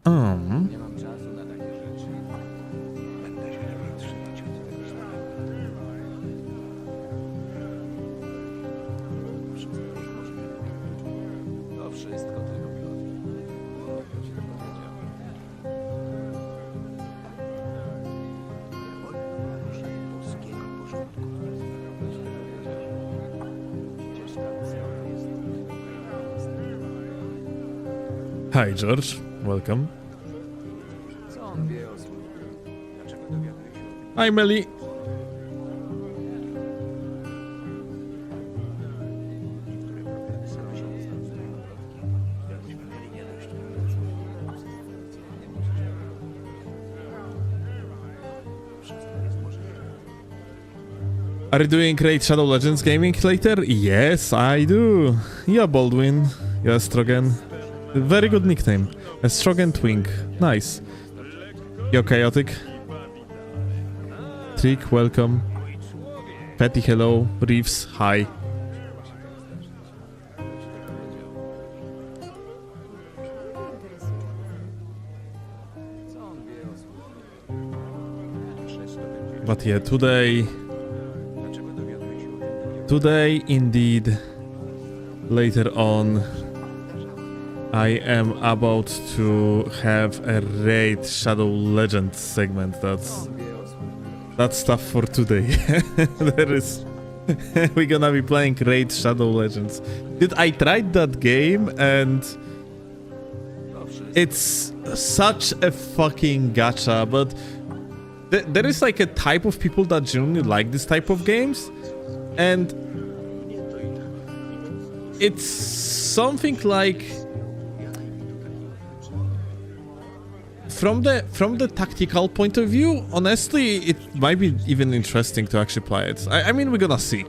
Nie mam czasu na takie rzeczy. Będę się lepiej trzymać. To wszystko tylko plotki. Kto ci to powiedział? Nie wolno naruszać polskiego porządku. Kto ci to powiedział? Przecież tam znowu jest. Hi George, welcome. Co on wie o służbie? Dlaczego dowiaduje się o tym? Hi Melly. Niektóre problemy same się rozwiązują. Plotki. Jakbyśmy mieli nie dość. Wszystko jest możliwe. Are you doing Raid Shadow Legends gaming later? Yes, I do. Yeah, Baldwin. Yeah, Strogan. Very good nickname. Strogan Twink. Nice. Yo, Chaotic. Trick, welcome. Petty, hello. Reeves, hi. But yeah, today indeed, later on, I am about to have a Raid Shadow Legends segment. That's stuff for today. We're gonna be playing Raid Shadow Legends. Dude, I tried that game and it's such a fucking gacha, but there is like a type of people that genuinely like this type of games, and it's something like from the tactical point of view, honestly, it might be even interesting to actually play it. I mean, we're gonna see.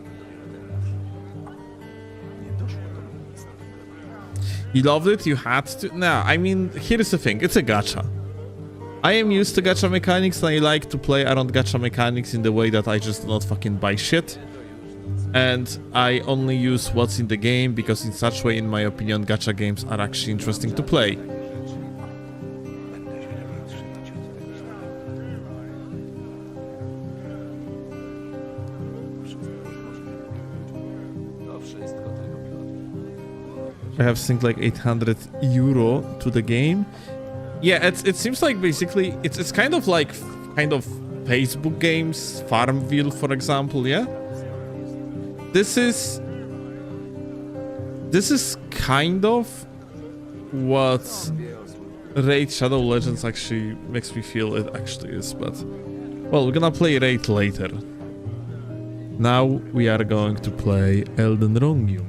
You loved it? You had to? No, I mean, here's the thing. It's a gacha. I am used to gacha mechanics, and I like to play around gacha mechanics in the way that I just do not fucking buy shit. And I only use what's in the game, because in such way, in my opinion, gacha games are actually interesting to play. I have synced like 800 euro to the game. Yeah, it seems like basically it's kind of Facebook games, Farmville, for example. Yeah, this is kind of what Raid Shadow Legends actually makes me feel it actually is. But well, we're gonna play Raid later. Now we are going to play Elden Ring.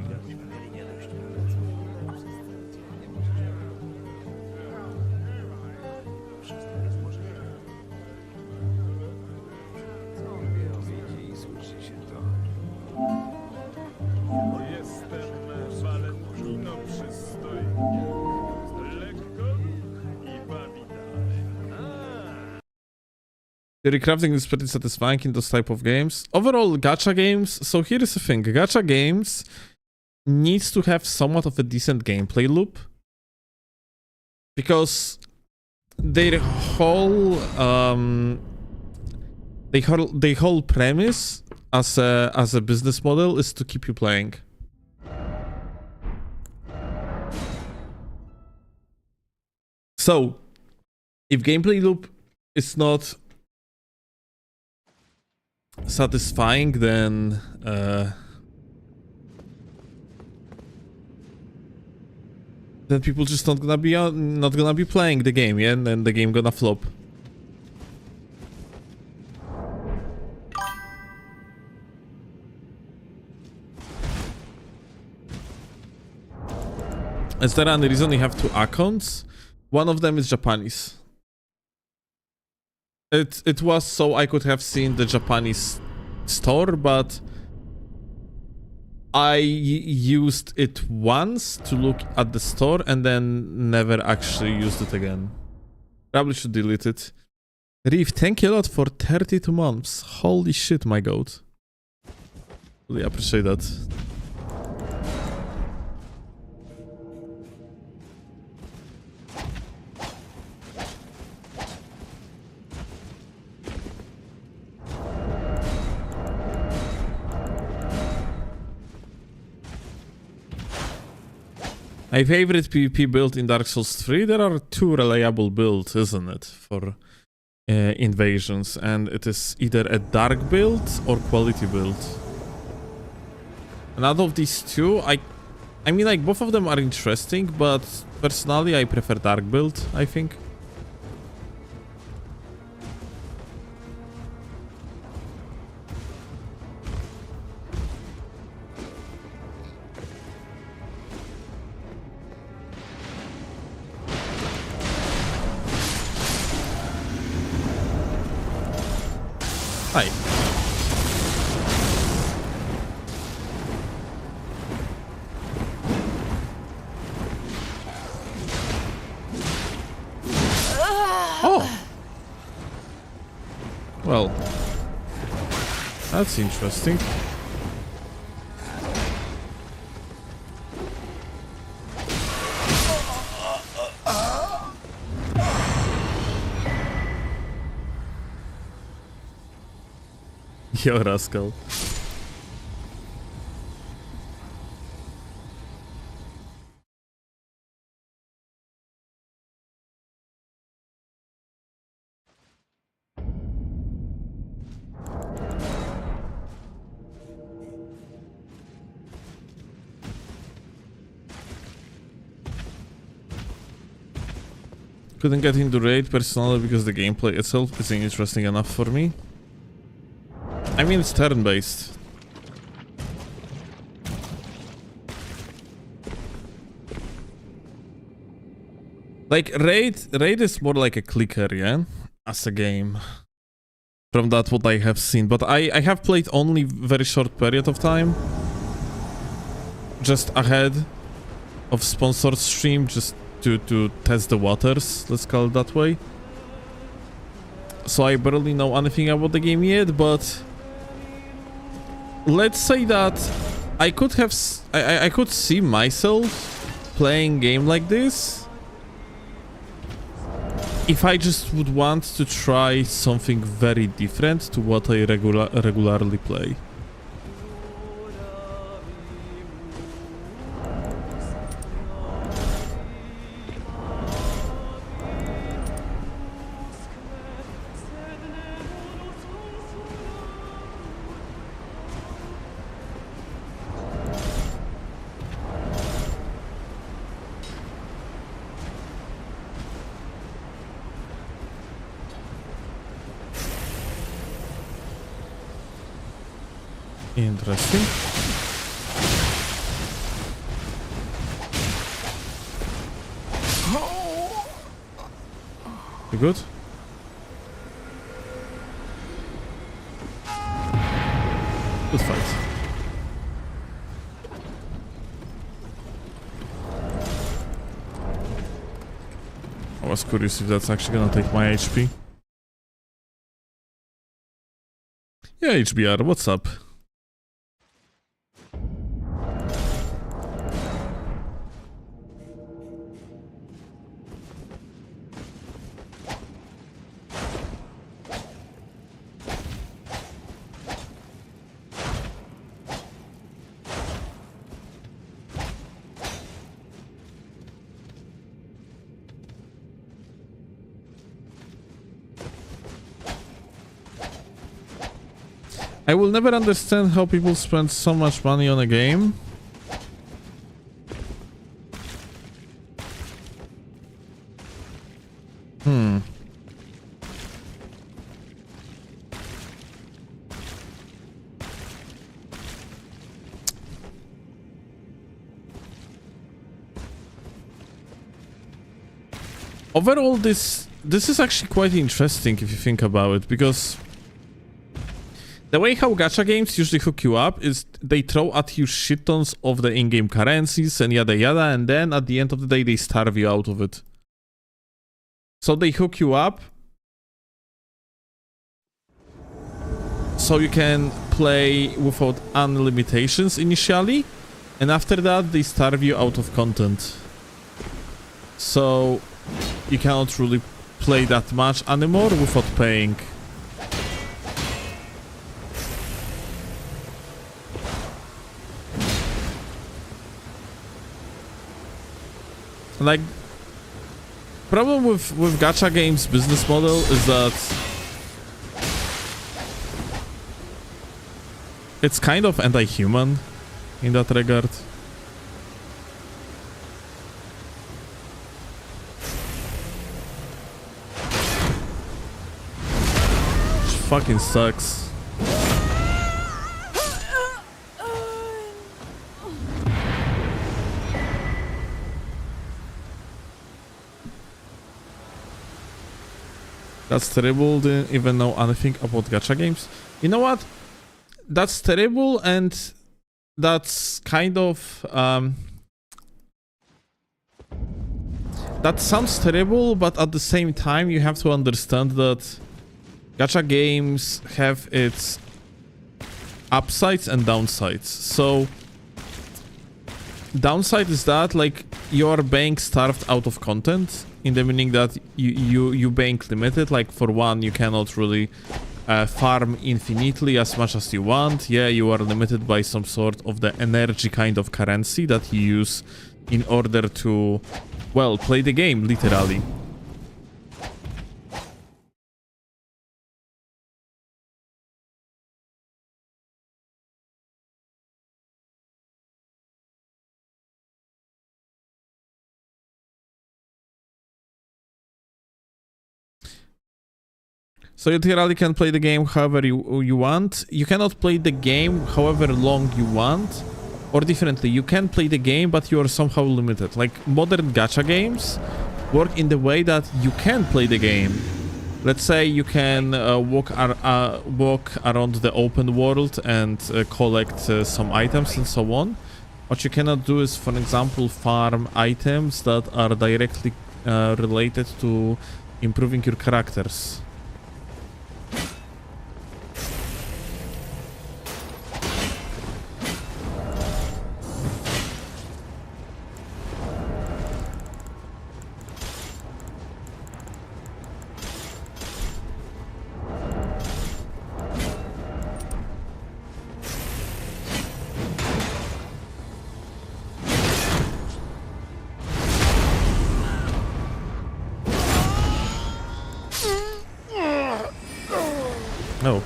Recrafting is pretty satisfying in those type of games. Overall, gacha games, so here is the thing. Gacha games needs to have somewhat of a decent gameplay loop, because their whole premise as a business model is to keep you playing. So if gameplay loop is not satisfying, then people just not gonna be playing the game, yeah, and then the game gonna flop. Is there any reason you have two accounts? One of them is Japanese. It was so I could have seen the Japanese store, but I used it once to look at the store and then never actually used it again. Probably should delete it. Reef, thank you a lot for 32 months. Holy shit, my goat. Really appreciate that. My favorite PvP build in Dark Souls 3, there are two reliable builds, isn't it, for invasions, and it is either a dark build or quality build. And out of these two, I mean, like, both of them are interesting, but personally I prefer dark build, I think. Hi. Oh. Well, that's interesting. Yo, Rascal. Couldn't get into raid personally because the gameplay itself isn't interesting enough for me. I mean, it's turn-based. Like, Raid is more like a clicker, yeah? As a game. From that what I have seen. But I have played only very short period of time. Just ahead of sponsored stream, just to test the waters, let's call it that way. So I barely know anything about the game yet, but let's say that I could have I could see myself playing game like this if I just would want to try something very different to what I regularly play. Interesting. You good? Good fight. I was curious if that's actually gonna take my HP. Yeah, HBR, what's up? I will never understand how people spend so much money on a game. Overall, this is actually quite interesting if you think about it, because the way how gacha games usually hook you up is they throw at you shit tons of the in-game currencies and yada yada, and then at the end of the day they starve you out of it. So they hook you up so you can play without any limitations initially, and after that they starve you out of content. So you cannot really play that much anymore without paying. Like, problem with gacha games business model is that it's kind of anti-human in that regard. Which fucking sucks. That's terrible, didn't even know anything about gacha games. You know what? That's terrible, and that's kind of... that sounds terrible, but at the same time you have to understand that gacha games have its upsides and downsides. So, downside is that, like, you're being starved out of content, in the meaning that you being limited. Like, for one, you cannot really farm infinitely as much as you want. Yeah, you are limited by some sort of the energy kind of currency that you use in order to, well, play the game, literally. So you literally can play the game however you want. You cannot play the game however long you want. Or differently, you can play the game, but you are somehow limited. Like, modern gacha games work in the way that you can play the game. Let's say you can walk around the open world and collect some items and so on. What you cannot do is, for example, farm items that are directly related to improving your characters. No.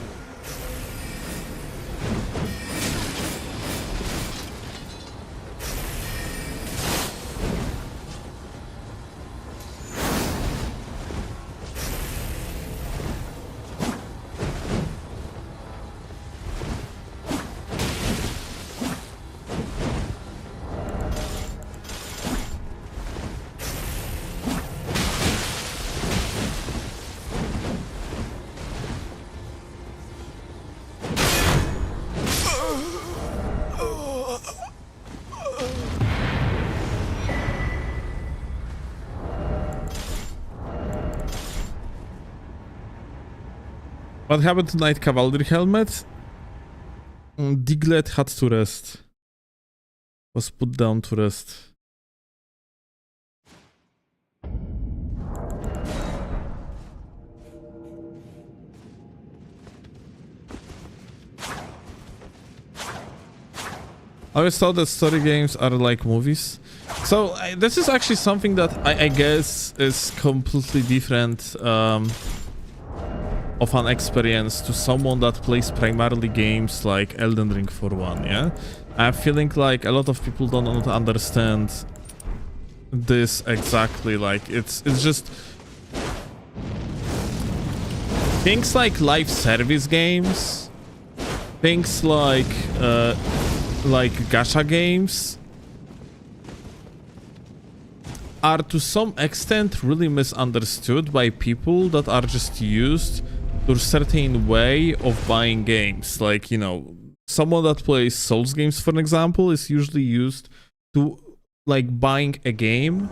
What happened to Knight Cavalry helmet? Diglett had to rest. Was put down to rest. I always thought that story games are like movies. So this is actually something that I guess is completely different of an experience to someone that plays primarily games like Elden Ring for one, yeah? I'm feeling like a lot of people don't understand this exactly. Like, it's just things like live service games, things like gacha games are to some extent really misunderstood by people that are just used to a certain way of buying games. Like, you know, someone that plays Souls games, for example, is usually used to, like, buying a game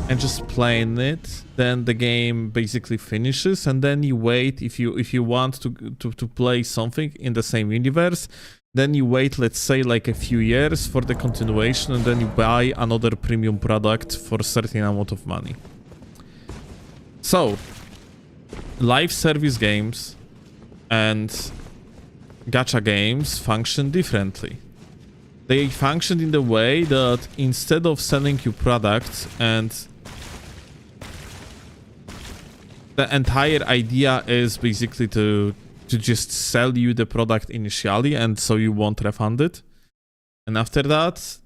and just playing it. Then the game basically finishes, and then you wait. If you want to play something in the same universe, then you wait, let's say, like a few years for the continuation, and then you buy another premium product for a certain amount of money. So, live service games and gacha games function differently. they functioned in the way that instead of selling you products, and the entire idea is basically to just sell you the product initially, and so you won't refund it. And after that,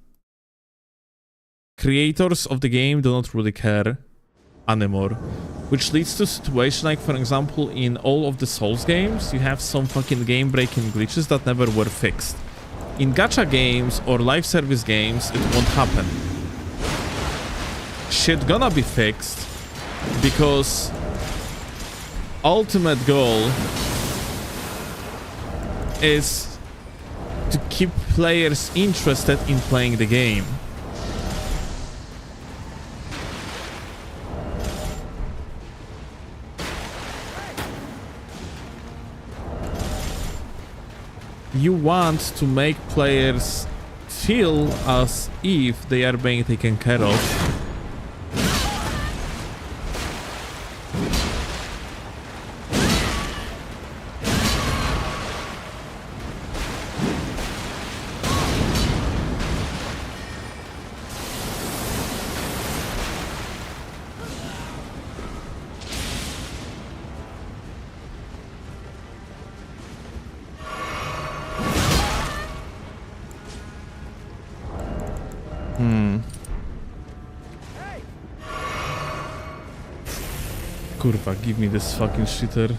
creators of the game do not really care anymore. Which leads to a situation like, for example, in all of the Souls games, you have some fucking game-breaking glitches that never were fixed. In gacha games or live service games, it won't happen. Shit gonna be fixed because ultimate goal is to keep players interested in playing the game. You want to make players feel as if they are being taken care of. Kurwa, give me this fucking shitter.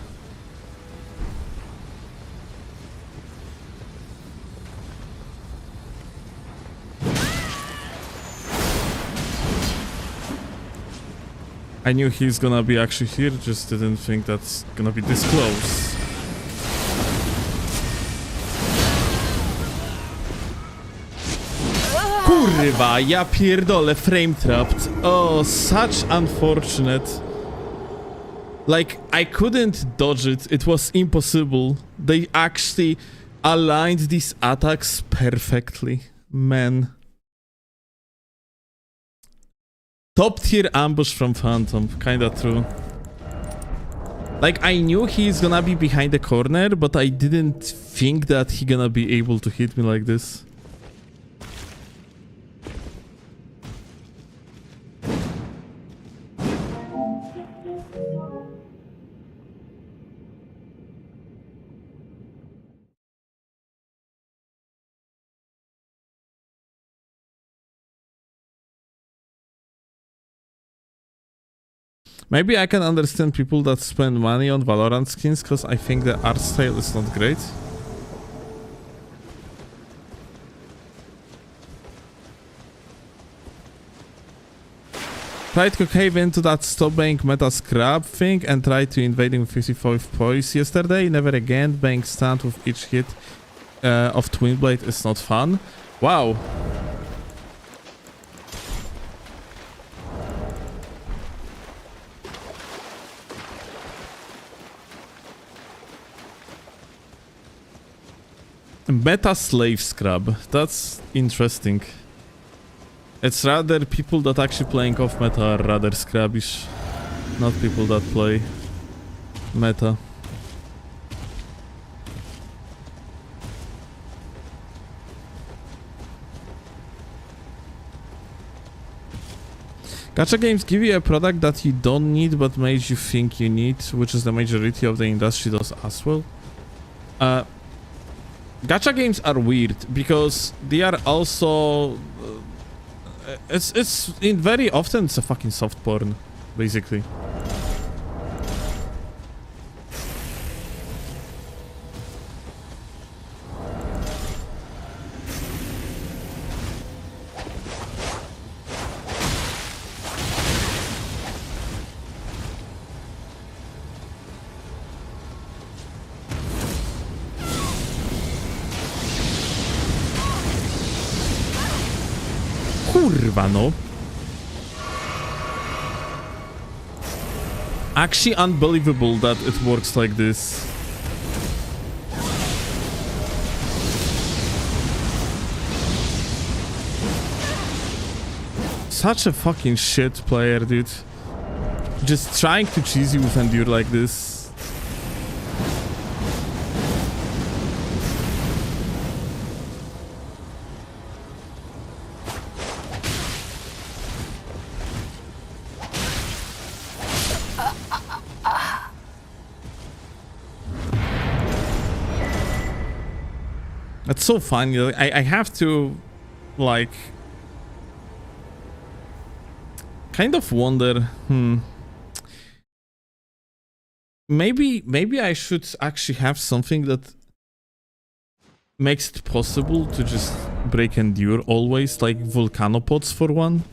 I knew he's gonna be actually here, just didn't think that's gonna be this close. Kurwa, ja pierdolę, frame trapped. Oh, such unfortunate. Like, I couldn't dodge it, it was impossible. They actually aligned these attacks perfectly. Man. Top tier ambush from Phantom, kinda true. Like, I knew he's gonna be behind the corner, but I didn't think that he gonna be able to hit me like this. Maybe I can understand people that spend money on Valorant skins, because I think the art style is not great. Tried to cave into that stop bank meta scrap thing and tried to invading with 55 poise yesterday. Never again. Bank stand with each hit of Twin Blade is not fun. Wow. Meta slave scrub. That's interesting. It's rather people that actually playing off meta are rather scrubbish, not people that play meta. Gacha games give you a product that you don't need but makes you think you need, which is the majority of the industry does as well. Gacha games are weird because they are also it's in very often it's a fucking soft porn, basically. Kurwa no. Actually unbelievable that it works like this. Such a fucking shit player, dude. Just trying to cheese you with Endure like this. That's so funny. I have to, like, kind of wonder, maybe I should actually have something that makes it possible to just break endure always, like volcanopods for one.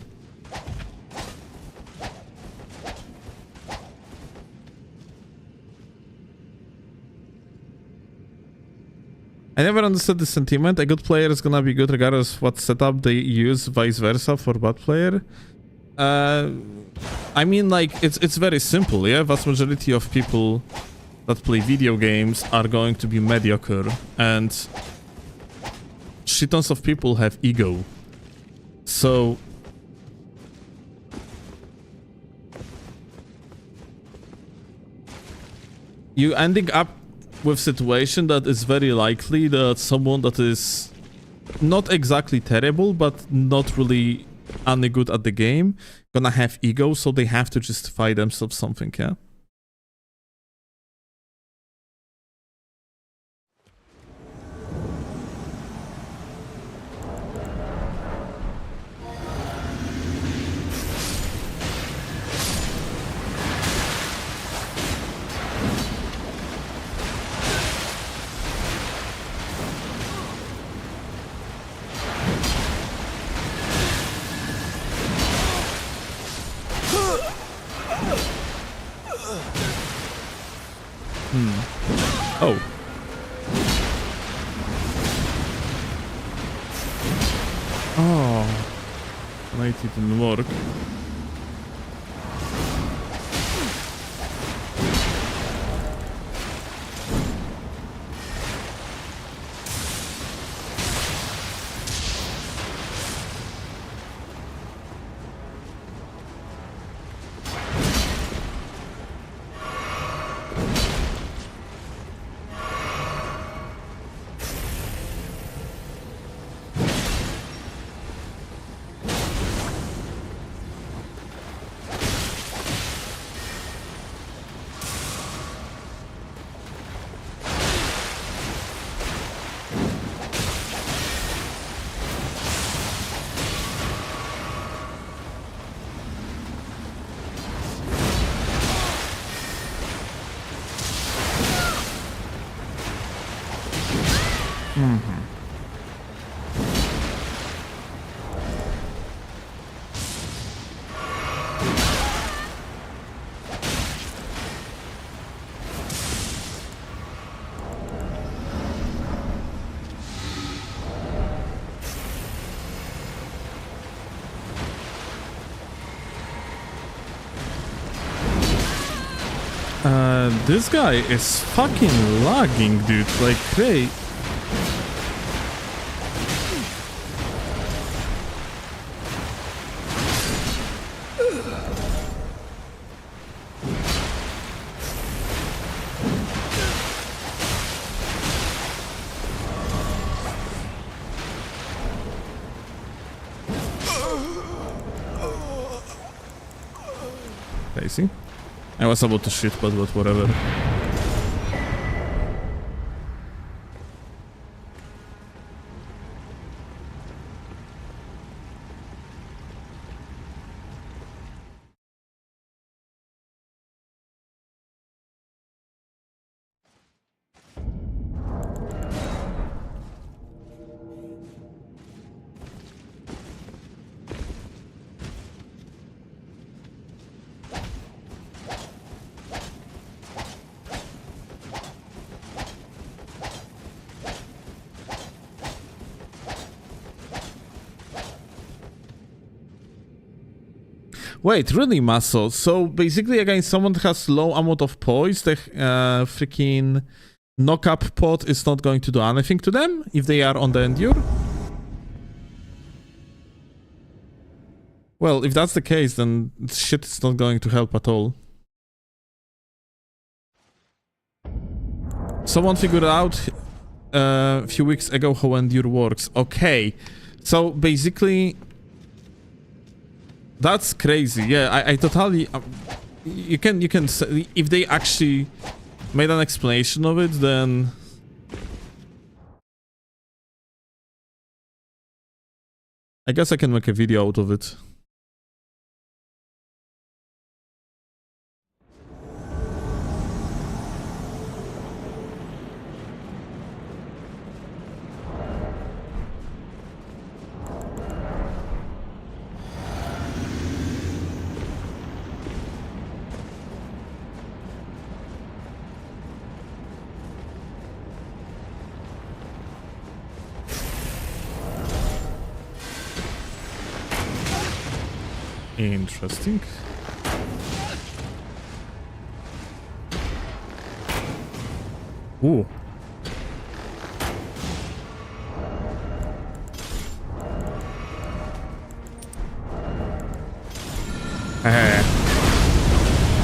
I never understood the sentiment. A good player is gonna be good regardless of what setup they use, vice versa for bad player. I mean, like, it's very simple, yeah? Vast majority of people that play video games are going to be mediocre, and shitons of people have ego. So you ending up with situation that is very likely that someone that is not exactly terrible, but not really any good at the game, gonna have ego, so they have to justify themselves something, yeah? Oh. Oh. Right, it didn't work. This guy is fucking lagging, dude, like crazy. Crazy. I was about to shit, but whatever. Wait, really, muscle? So basically, again, someone has low amount of poise, the freaking knock-up pot is not going to do anything to them if they are on the endure? Well, if that's the case, then shit is not going to help at all. Someone figured out a few weeks ago how endure works. Okay, so basically... That's crazy. Yeah, I totally... you can say, if they actually made an explanation of it, then I guess I can make a video out of it. Interesting. Ooh.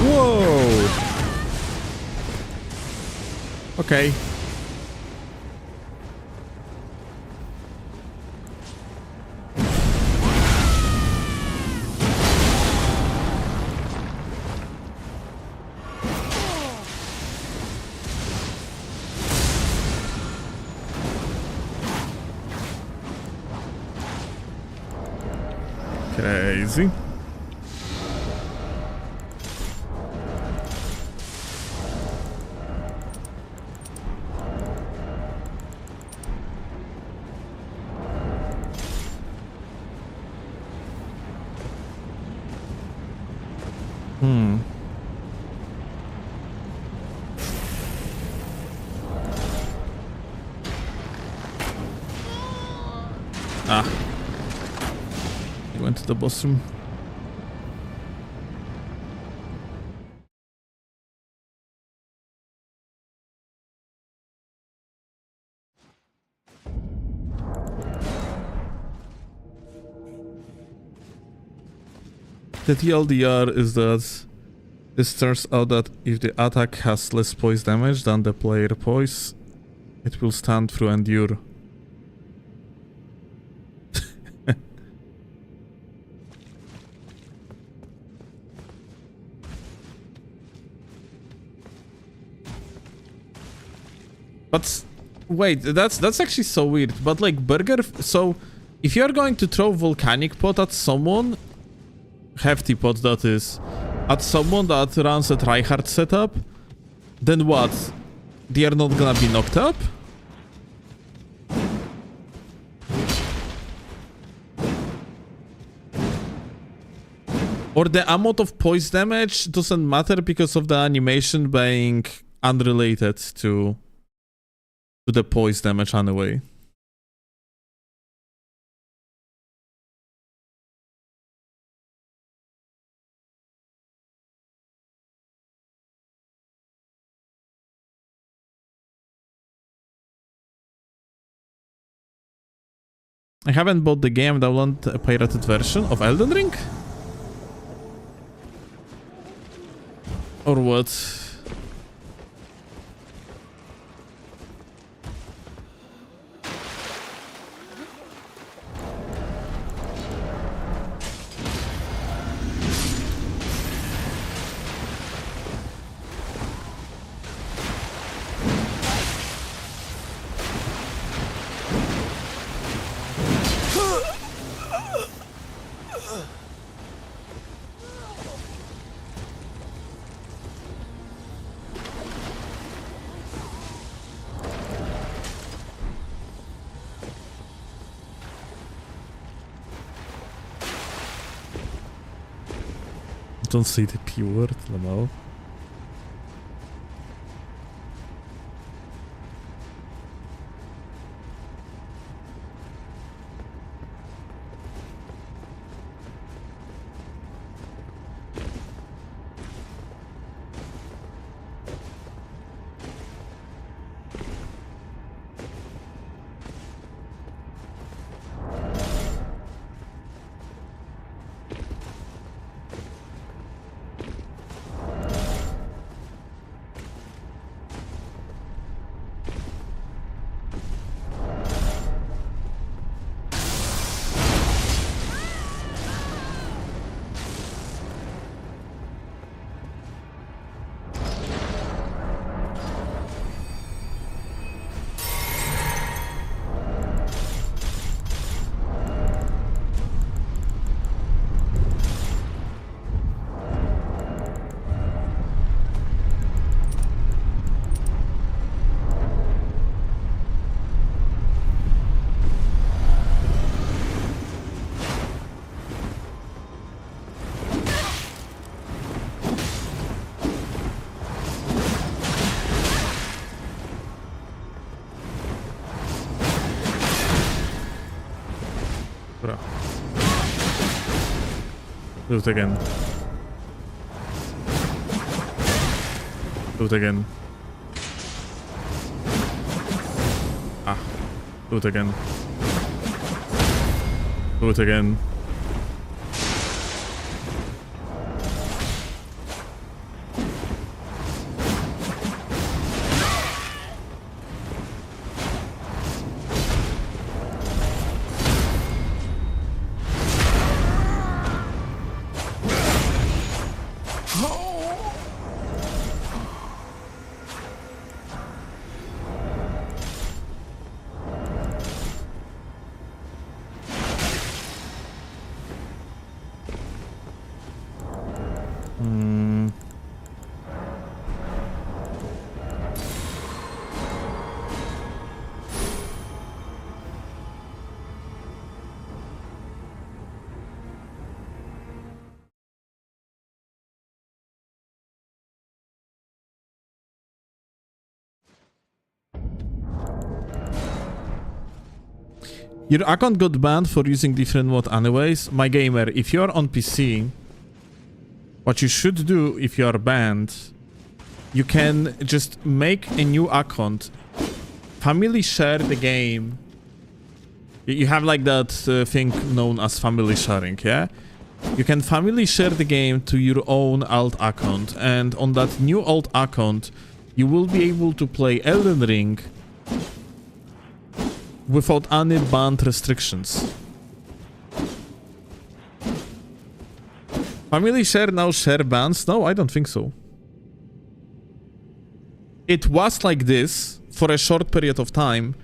Whoa. Okay. Crazy. Ah. He went to the boss room. The TLDR is that this turns out that if the attack has less poise damage than the player poise, it will stand through endure. But wait, that's actually so weird. But like Burger, so if you're going to throw volcanic pot at someone, hefty pot that is, at someone that runs a Tryhard setup, then what? They are not gonna be knocked up? Or the amount of poise damage doesn't matter because of the animation being unrelated to the poise damage anyway. I haven't bought the game, I want a pirated version of Elden Ring? Or what? Don't say the P word, Lamau. Bro. Do it again. Do it again. Ah. Do it again. Do it again. Your account got banned for using different mod anyways. My gamer, if you're on PC, what you should do if you are banned, you can just make a new account, family share the game. You have like that thing known as family sharing, yeah? You can family share the game to your own alt account, and on that new alt account, you will be able to play Elden Ring without any banned restrictions. Family share now share bans? No, I don't think so. It was like this for a short period of time,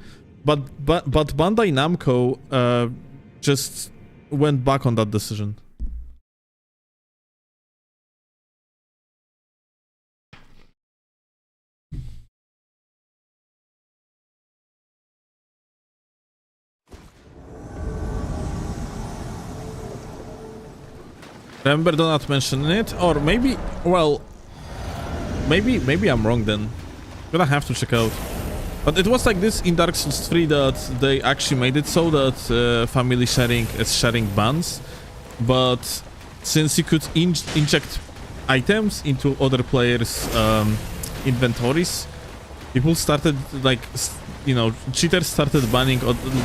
but Bandai Namco just went back on that decision. Remember, do not mention it, or maybe, well, maybe I'm wrong then. Gonna have to check out. But it was like this in Dark Souls 3 that they actually made it so that family sharing is sharing bans, but since you could inject items into other players' inventories, people started like, you know, cheaters started banning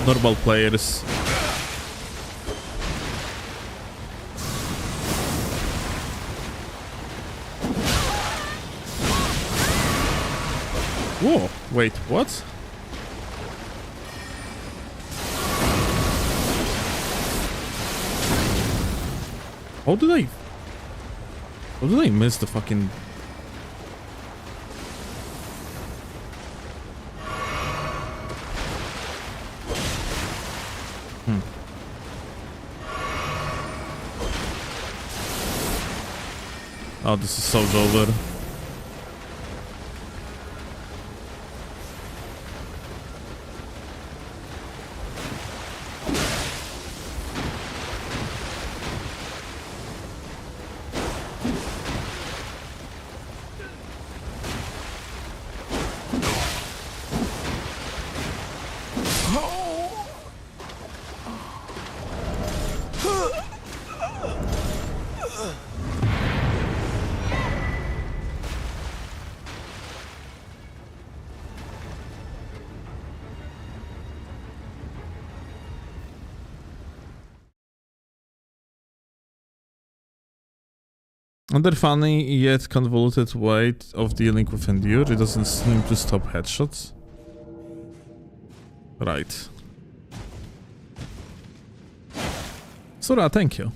normal players. Whoa, wait, what? How did I miss the fucking... Oh, this is so over. Under funny yet convoluted way of dealing with Endure, it doesn't seem to stop headshots. Right. Sora, thank you.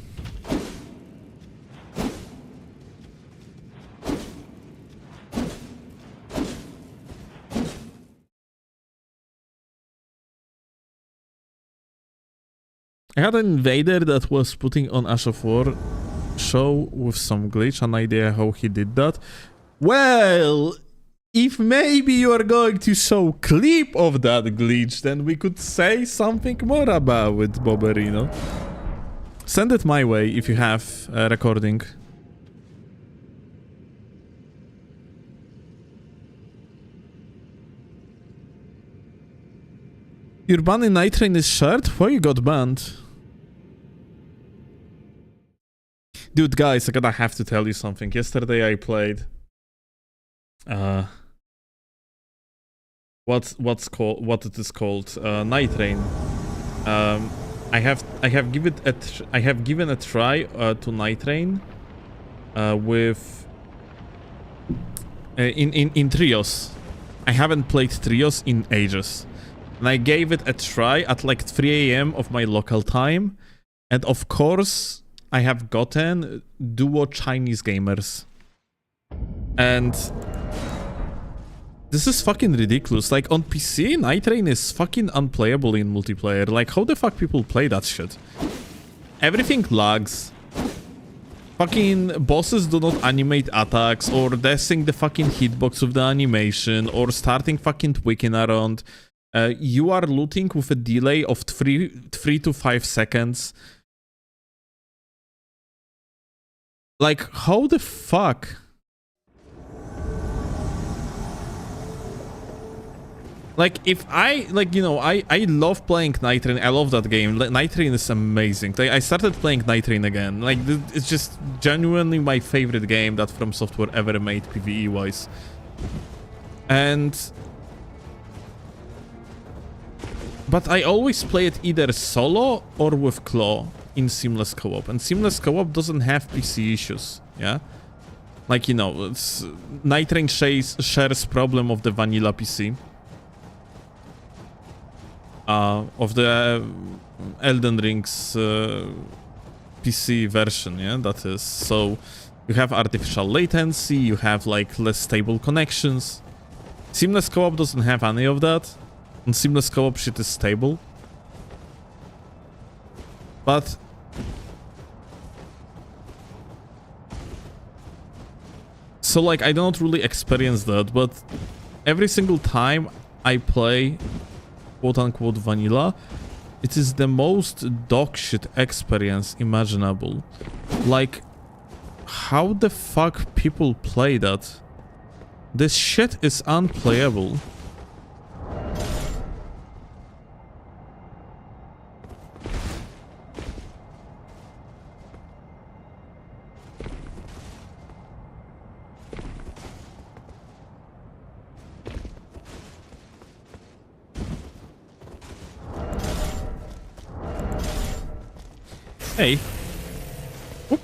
I had an invader that was putting on Ash of War show with some glitch, an idea how he did that. Well, if maybe you are going to show clip of that glitch, then we could say something more about it, Boberino. Send it my way if you have a recording. Your ban in Night Train is shared? Why you got banned? Dude, guys, I gotta have to tell you something. Yesterday I played what it is called? Night Rain. I have given a try to Night Rain with in trios. I haven't played trios in ages, and I gave it a try at like 3 AM of my local time, and of course I have gotten duo Chinese gamers, and this is fucking ridiculous. Like, on PC, Night Rain is fucking unplayable in multiplayer. Like, how the fuck people play that shit? Everything lags. Fucking bosses do not animate attacks, or dashing the fucking hitbox with the animation, or starting fucking tweaking around. You are looting with a delay of 3 to 5 seconds. Like, how the fuck? Like, if I, like, you know, I love playing Night Rain. I love that game. Night Rain is amazing. Like, I started playing Night Rain again. Like, it's just genuinely my favorite game that From Software ever made PvE-wise. But I always play it either solo or with Claw in Seamless Co-op. And Seamless Co-op doesn't have PC issues, yeah? Like, you know, Night Rain shares problem of the vanilla PC. Of the Elden Ring's PC version, yeah, that is. So you have artificial latency, you have like less stable connections. Seamless Co-op doesn't have any of that, and Seamless Co-op shit is stable. But so like I don't really experience that, but every single time I play quote-unquote vanilla, it is the most dog shit experience imaginable. Like, how the fuck people play that? This shit is unplayable. Hey. Whoop.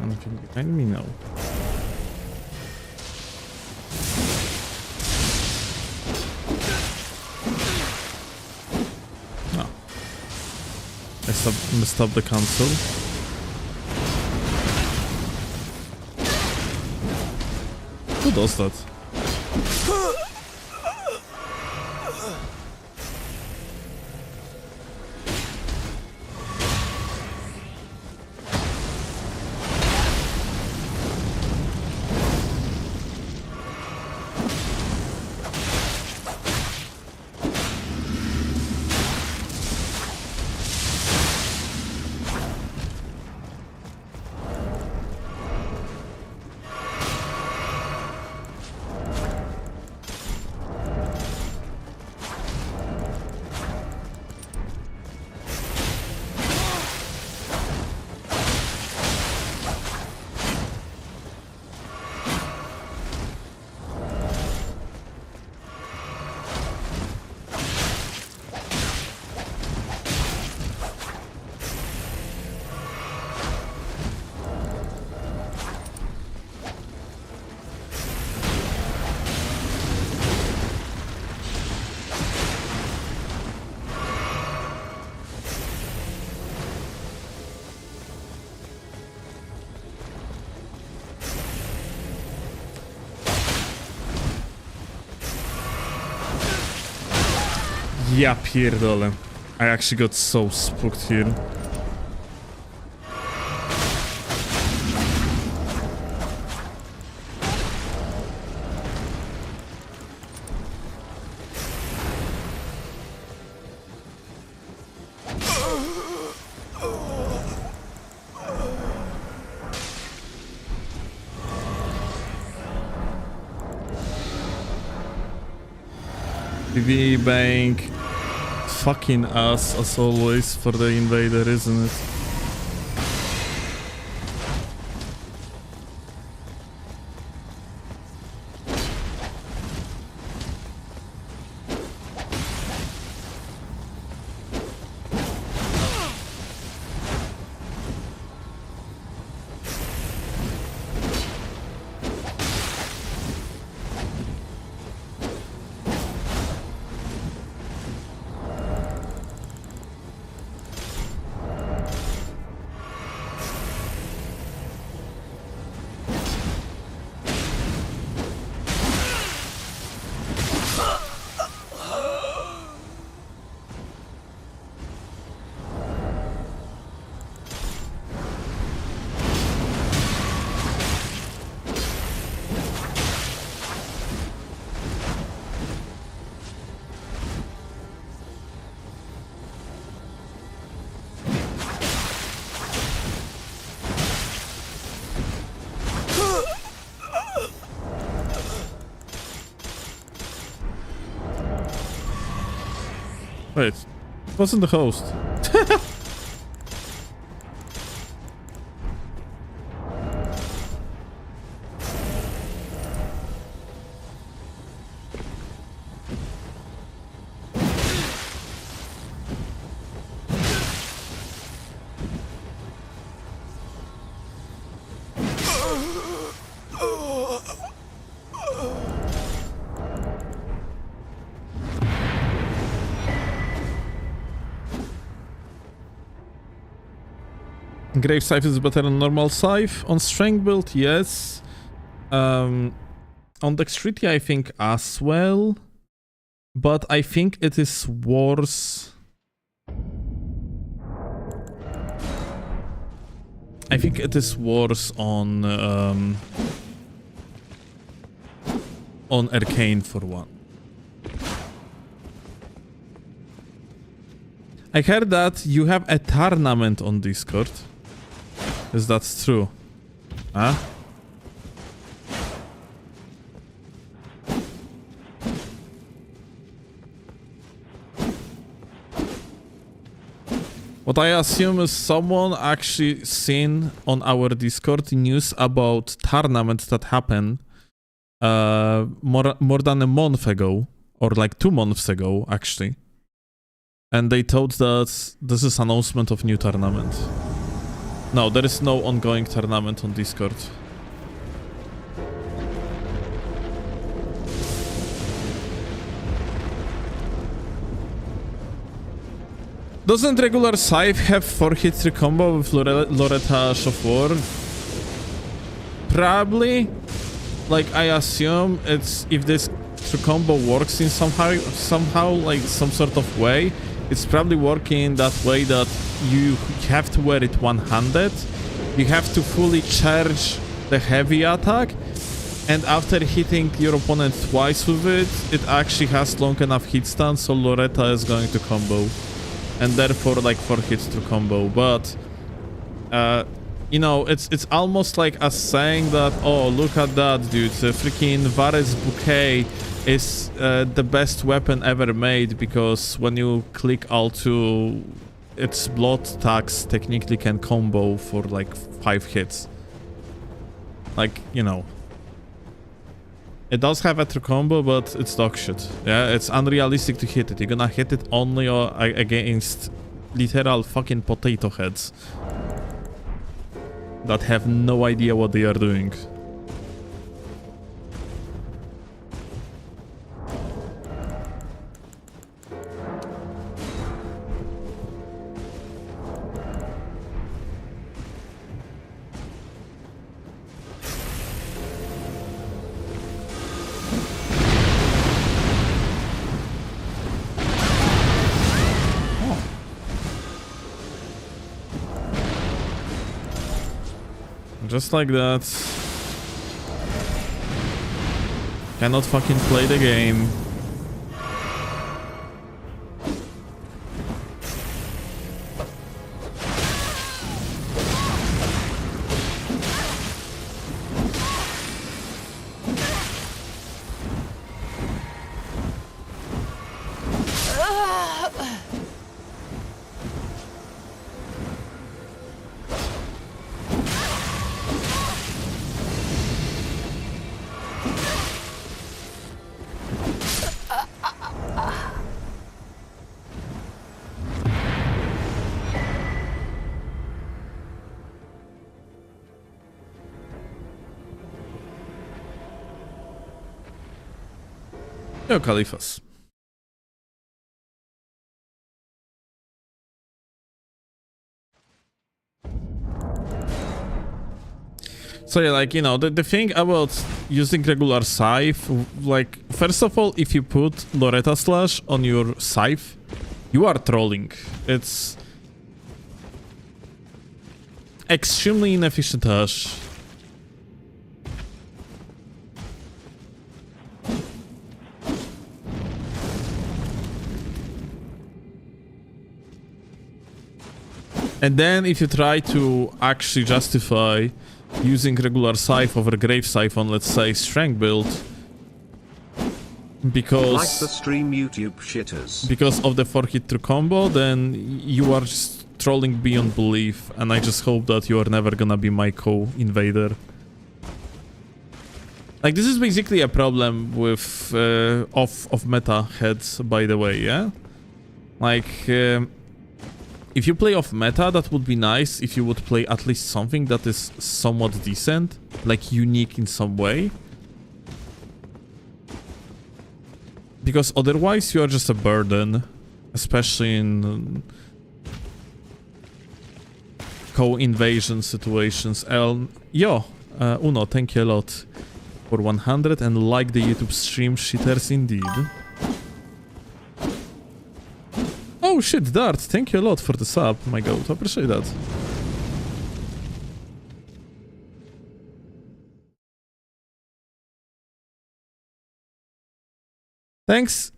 Anything behind me? No. I messed up the console. Who does that? Ja pierdolę. I actually got so spooked here. PvE bank. Fucking ass as always for the invader, isn't it? Wait, it wasn't the host. Grave Scythe is better than normal Scythe. On Strength build, yes. On Dexterity, I think as well. But I think it is worse. I think it is worse on Arcane for one. I heard that you have a tournament on Discord. Is that true? Huh? What I assume is someone actually seen on our Discord news about tournaments that happened more than a month ago, or like 2 months ago actually. And they told that this is announcement of new tournament. No, there is no ongoing tournament on Discord. Doesn't regular Scythe have 4-hit 3 combo with Loretta of War? Probably. Like, I assume it's if this 3 combo works in somehow like some sort of way, it's probably working that way that you have to wear it one-handed. You have to fully charge the heavy attack, and after hitting your opponent twice with it, it actually has long enough hit stun, so Loretta is going to combo. And therefore, like, 4 hits to combo. But, you know, it's almost like us saying that, oh, look at that, dude, the freaking Varus Bouquet is the best weapon ever made, because when you click Alt2, its blood tax technically can combo for like 5 hits. Like, you know. It does have a true combo, but it's dog shit. Yeah, it's unrealistic to hit it. You're gonna hit it only against literal fucking potato heads that have no idea what they are doing. Just like that. Cannot fucking play the game. Yo, Califas. So yeah, like, you know, the thing about using regular scythe, like, first of all, if you put Loretta Slash on your scythe, you are trolling. It's extremely inefficient hash. And then if you try to actually justify using regular scythe over grave scythe on, let's say, strength build, because like the stream YouTube shitters, because of the 4-hit through combo, then you are just trolling beyond belief, and I just hope that you are never gonna be my co-invader. Like, this is basically a problem with off meta heads, by the way, yeah? Like, if you play off meta, that would be nice if you would play at least something that is somewhat decent, like unique in some way. Because otherwise you are just a burden, especially in co-invasion situations. Yo, Uno, thank you a lot for 100 and like the YouTube stream, shitters indeed. Oh shit, Dart, thank you a lot for the sub, my god, I appreciate that. Thanks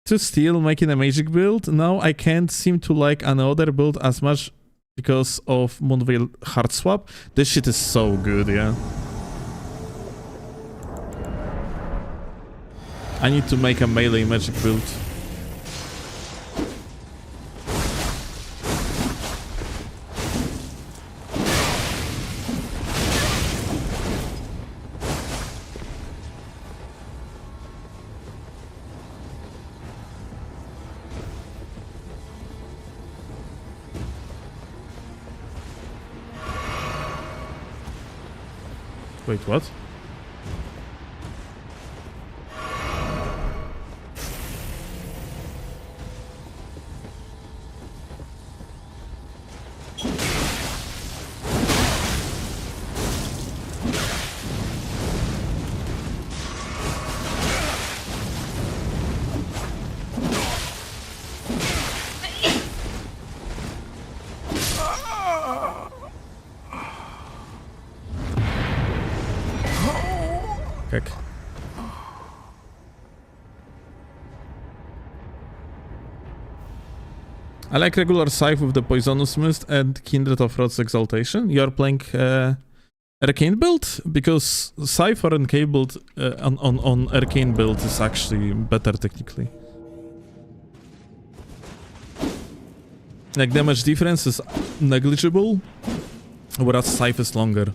to Steel making a magic build, now I can't seem to like another build as much because of Moonveil hard swap. This shit is so good, yeah. I need to make a melee magic build. Wait, what? Heck. I like regular scythe with the poisonous mist and kindred of Rod's exaltation. You are playing arcane build? Because scythe or arcane build on arcane build is actually better technically. Like, damage difference is negligible, whereas scythe is longer.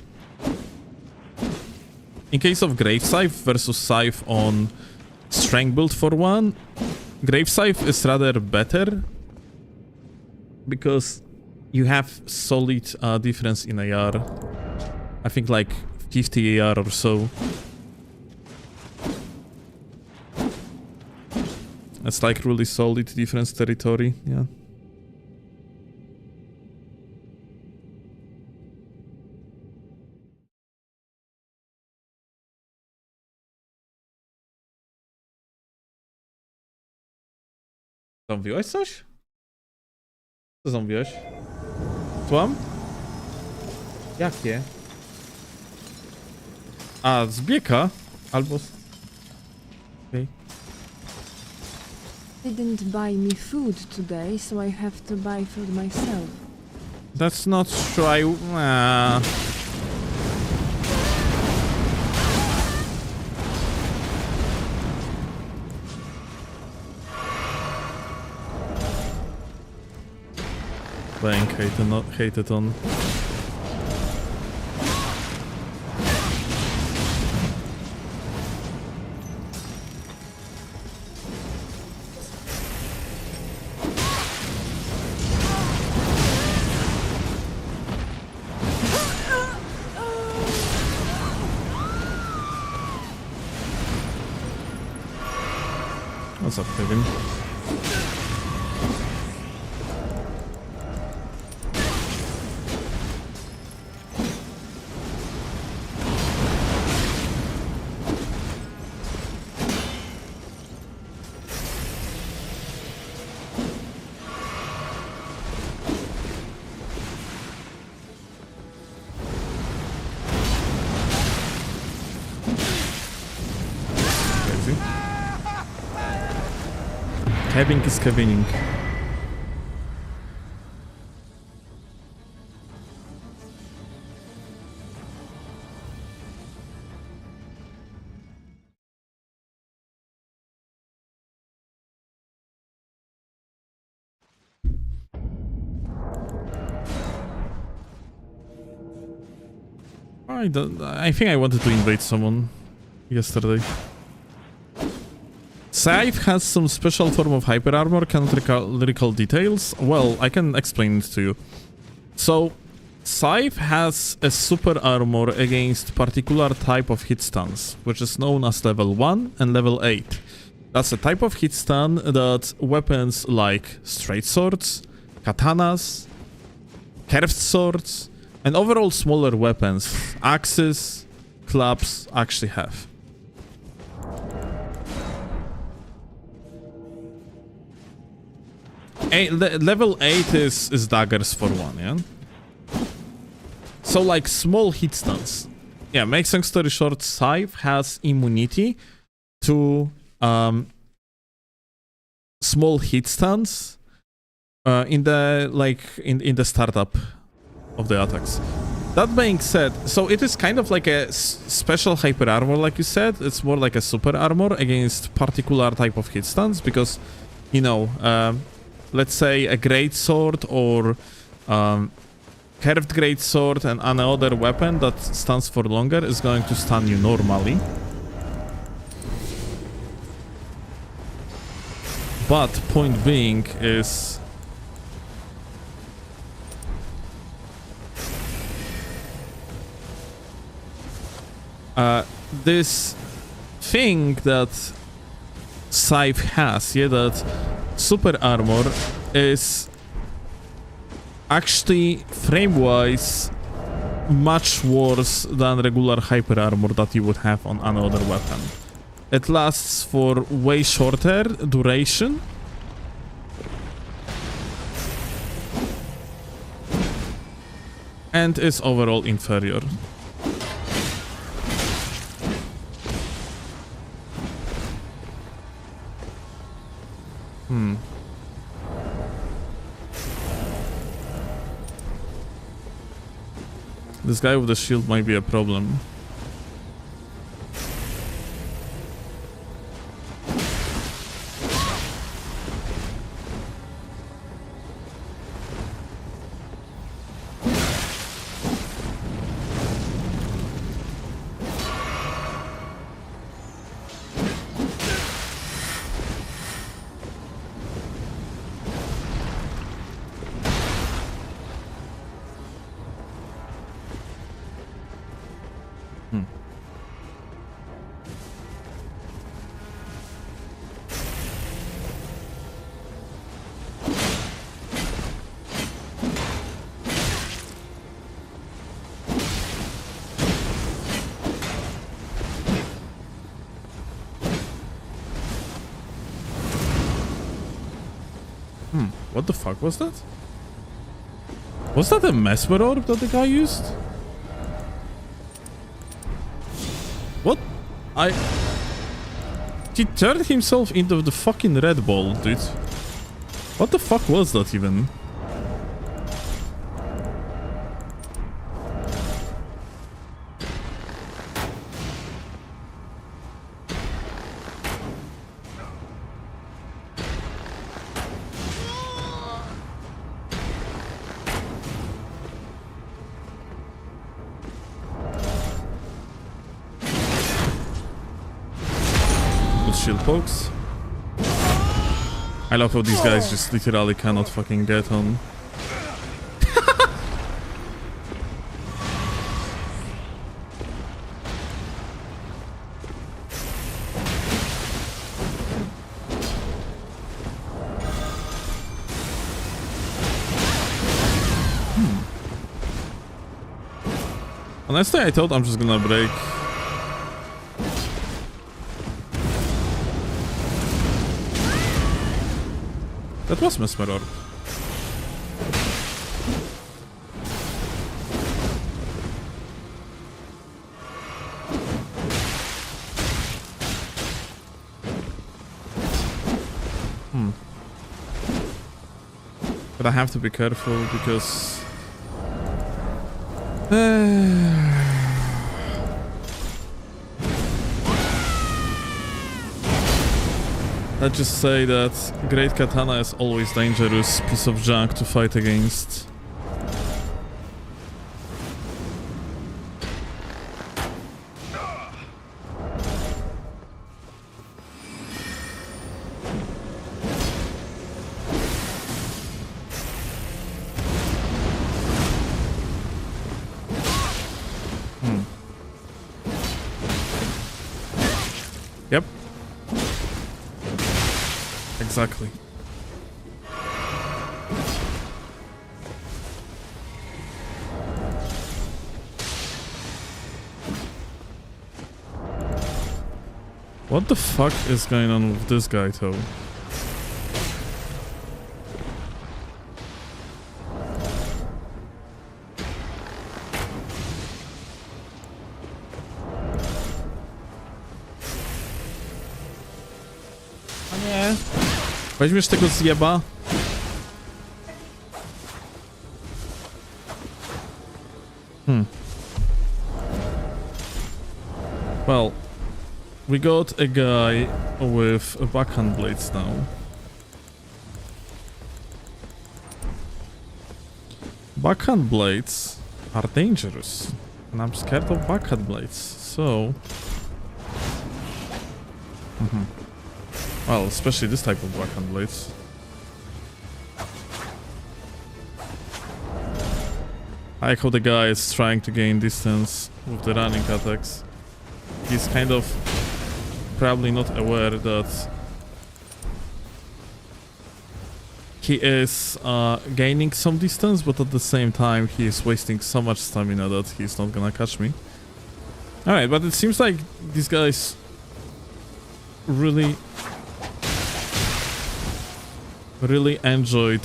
In case of Grave Scythe versus Scythe on Strength build for one, Grave Scythe is rather better because you have solid difference in AR. I think like 50 AR or so. That's like really solid difference territory, yeah. Zamówiłeś coś? Co zamówiłeś? Tłam? Jakie? A, z bieka? Albo z... Okay. Didn't buy me food today, so I have to buy food myself. That's not true. Playing hated on. What's up, Kevin? Kevin is Kevining. I think I wanted to invade someone yesterday. Scythe has some special form of hyper armor, cannot recall details. Well, I can explain it to you. So, Scythe has a super armor against particular type of hit stuns, which is known as level 1 and level 8. That's a type of hit stun that weapons like straight swords, katanas, curved swords, and overall smaller weapons, axes, clubs, actually have. Level 8 is daggers for 1, yeah? So like small hit stuns. Yeah, make long story short, Scythe has immunity to small hit stuns in the startup of the attacks. That being said, so it is kind of like a special hyper armor, like you said. It's more like a super armor against particular type of hit stuns because, you know, let's say a great sword or curved great sword and another weapon that stuns for longer is going to stun you normally. But point being is this thing that Scythe has, yeah, that super armor is actually frame-wise much worse than regular hyper armor that you would have on another weapon. It lasts for way shorter duration. And is overall inferior. This guy with the shield might be a problem. What the fuck was that? Was that a mesmer orb that the guy used? What? He turned himself into the fucking red ball, dude. What the fuck was that even? Shield pokes. I love how these guys just literally cannot fucking get on. Honestly, I thought I'm just gonna break. That was Mesmer Orb. But I have to be careful because... Let's just say that Great Katana is always dangerous piece of junk to fight against. Yep. Exactly. What the fuck is going on with this guy, though? O nie. Weźmiesz tego zjeba? Well, we got a guy with backhand blades now. Backhand blades are dangerous, and I'm scared of backhand blades, so... Well, especially this type of backhand blades. I like how the guy is trying to gain distance with the running attacks. He's kind of probably not aware that he is gaining some distance, but at the same time he is wasting so much stamina that he's not gonna catch me. Alright, but it seems like these guys really enjoyed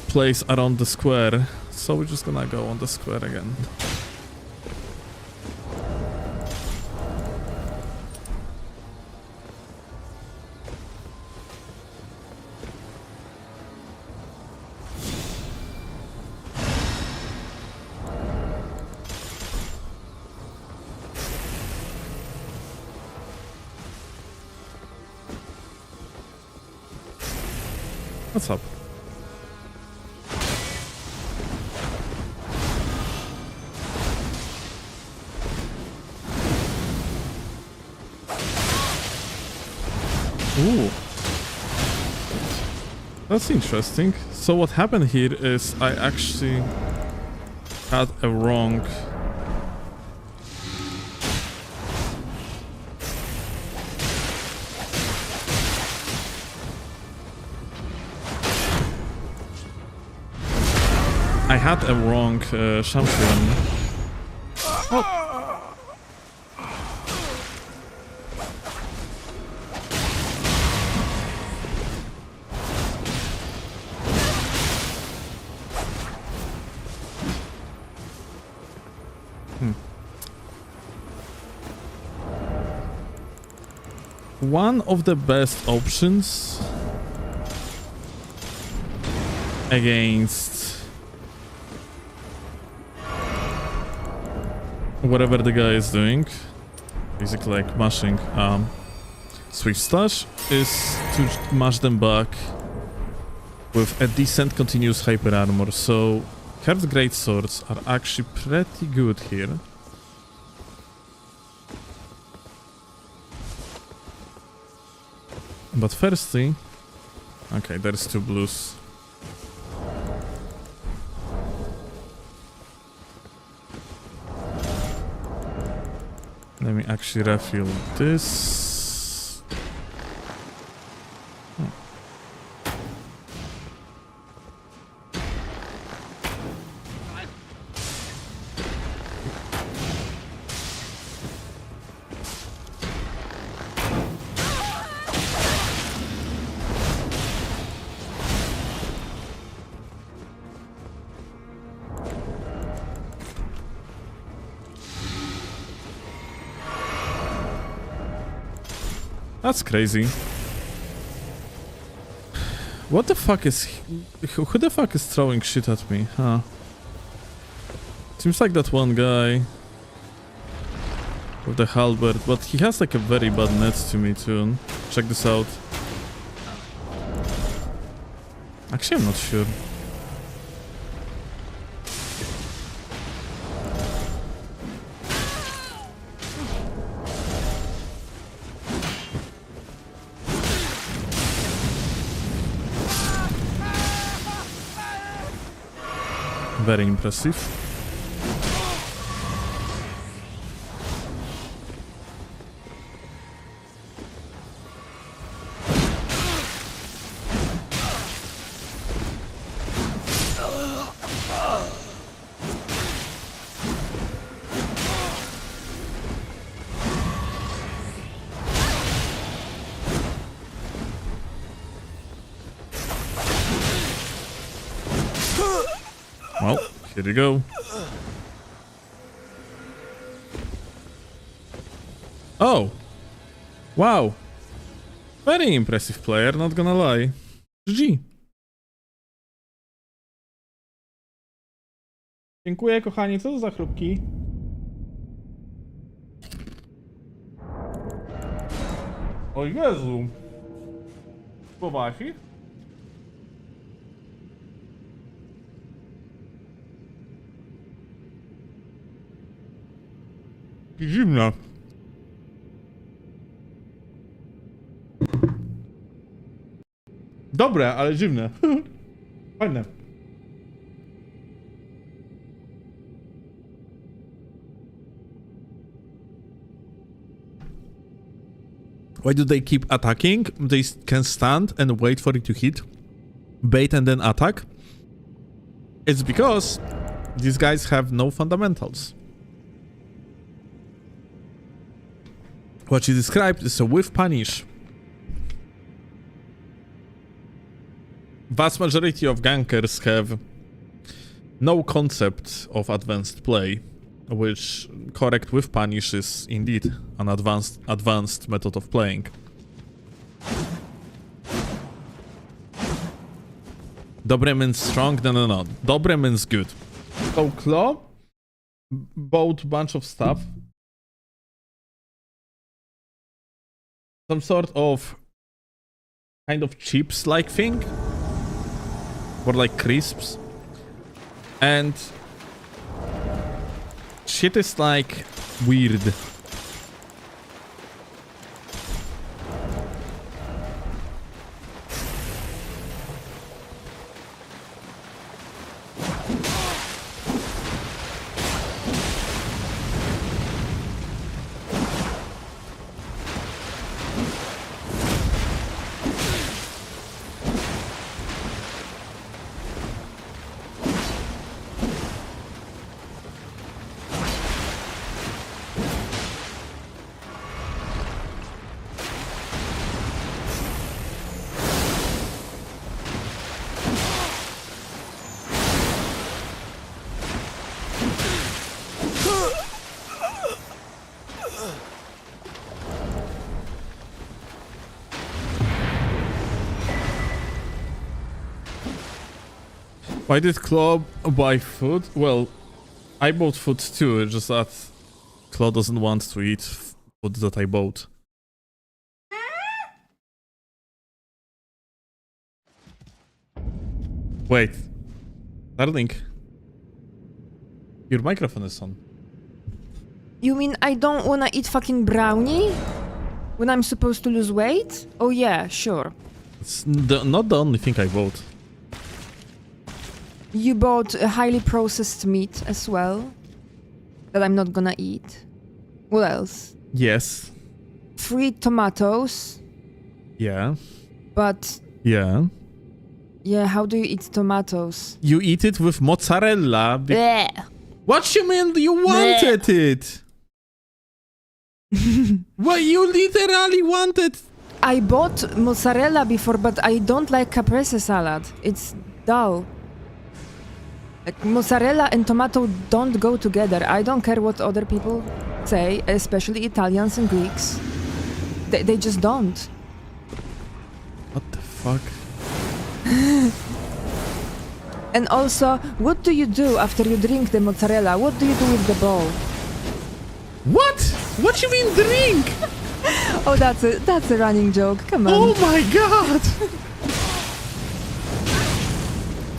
plays around the square, so we're just gonna go on the square again. What's up? Ooh. That's interesting. So what happened here is I actually had a wrong... I had a wrong champion. Oh. One of the best options against whatever the guy is doing, basically like mashing Swift Slash, is to mash them back with a decent continuous hyper armor. So curved great swords are actually pretty good here. But firstly, okay, there's two blues. Let me actually refill this. That's crazy. What the fuck is... Who the fuck is throwing shit at me, huh? Seems like that one guy with the halberd, but he has like a very bad net to me too. Check this out. Actually, I'm not sure. Very impressive. Well, here you go. Oh! Wow! Very impressive player, not gonna lie. GG. Dziękuję, kochani. Co to za chrupki? O Jezu! Poważnie? Zimna. Dobre, ale zimne. Fajne. Why do they keep attacking? They can stand and wait for it to hit, bait and then attack. It's because these guys have no fundamentals. What you described is a whiff punish. Vast majority of gankers have no concept of advanced play, which correct whiff punish is indeed an advanced method of playing. Dobre means strong? No. Dobre means good. So Claw bought a bunch of stuff. Some sort of kind of chips-like thing, or like crisps, and shit is like weird. Why did Claw buy food? Well, I bought food too, it's just that Claw doesn't want to eat food that I bought. Wait. Darling. Your microphone is on. You mean I don't wanna eat fucking brownie? When I'm supposed to lose weight? Oh yeah, sure. It's not the only thing I bought. You bought a highly processed meat as well? That I'm not gonna eat. What else? Yes. 3 tomatoes. Yeah. But... Yeah. Yeah, how do you eat tomatoes? You eat it with mozzarella. Bleh. What you mean you wanted it? Well, you literally wanted... I bought mozzarella before, but I don't like caprese salad. It's dull. Like, mozzarella and tomato don't go together. I don't care what other people say, especially Italians and Greeks. They just don't. What the fuck? And also, what do you do after you drink the mozzarella? What do you do with the bowl? What? What you mean drink? Oh, that's a running joke. Come on. Oh my god!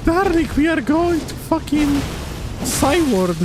Darling, we are going to fucking Cyward.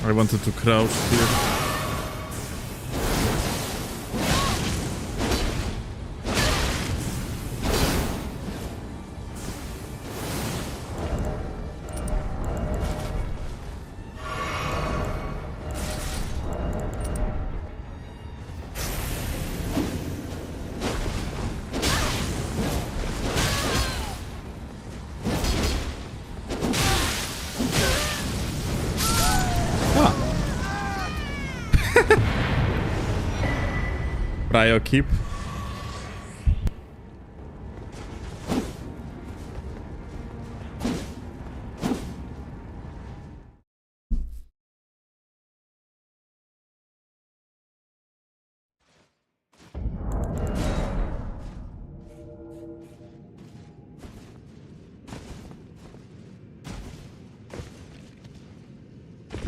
I wanted to crouch here. Prio keep.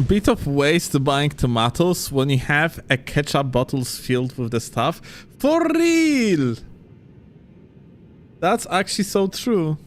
Bit of waste buying tomatoes when you have a ketchup bottles filled with the stuff. For real! That's actually so true.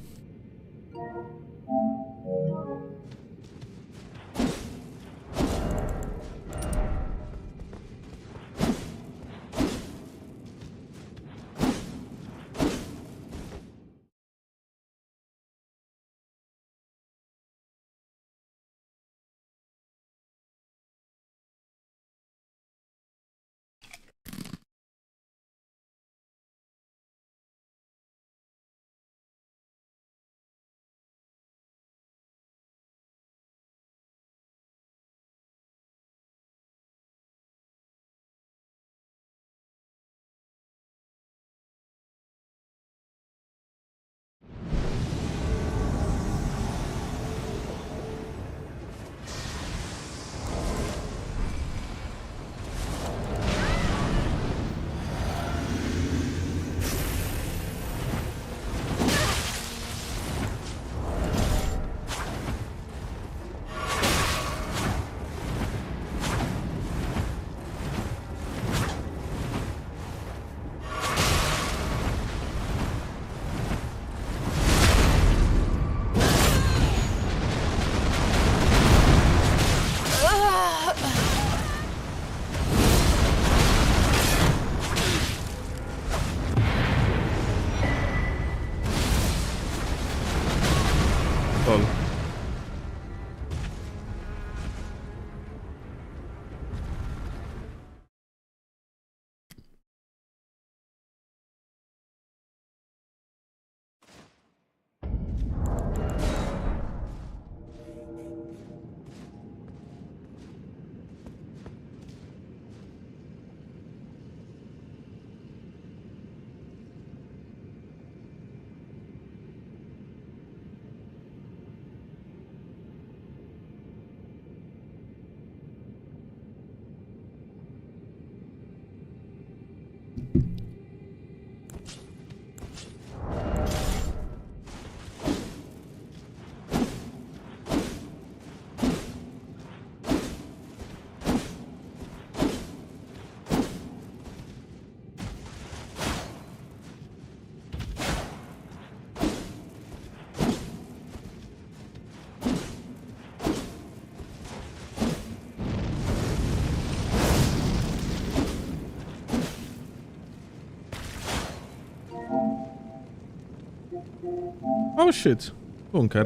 Oh shit. Bunker.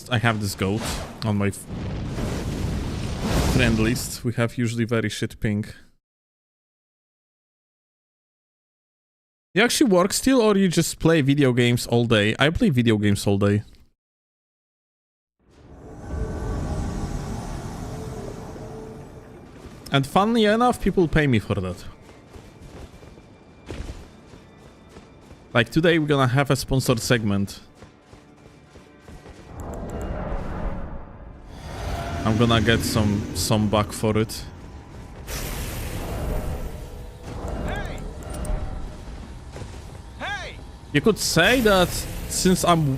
I have this goat on my friend list. We have usually very shit ping. You actually work still, or you just play video games all day? I play video games all day. And funnily enough, people pay me for that. Like today we're gonna have a sponsored segment. I'm gonna get some buck for it. Hey! Hey! You could say that since I'm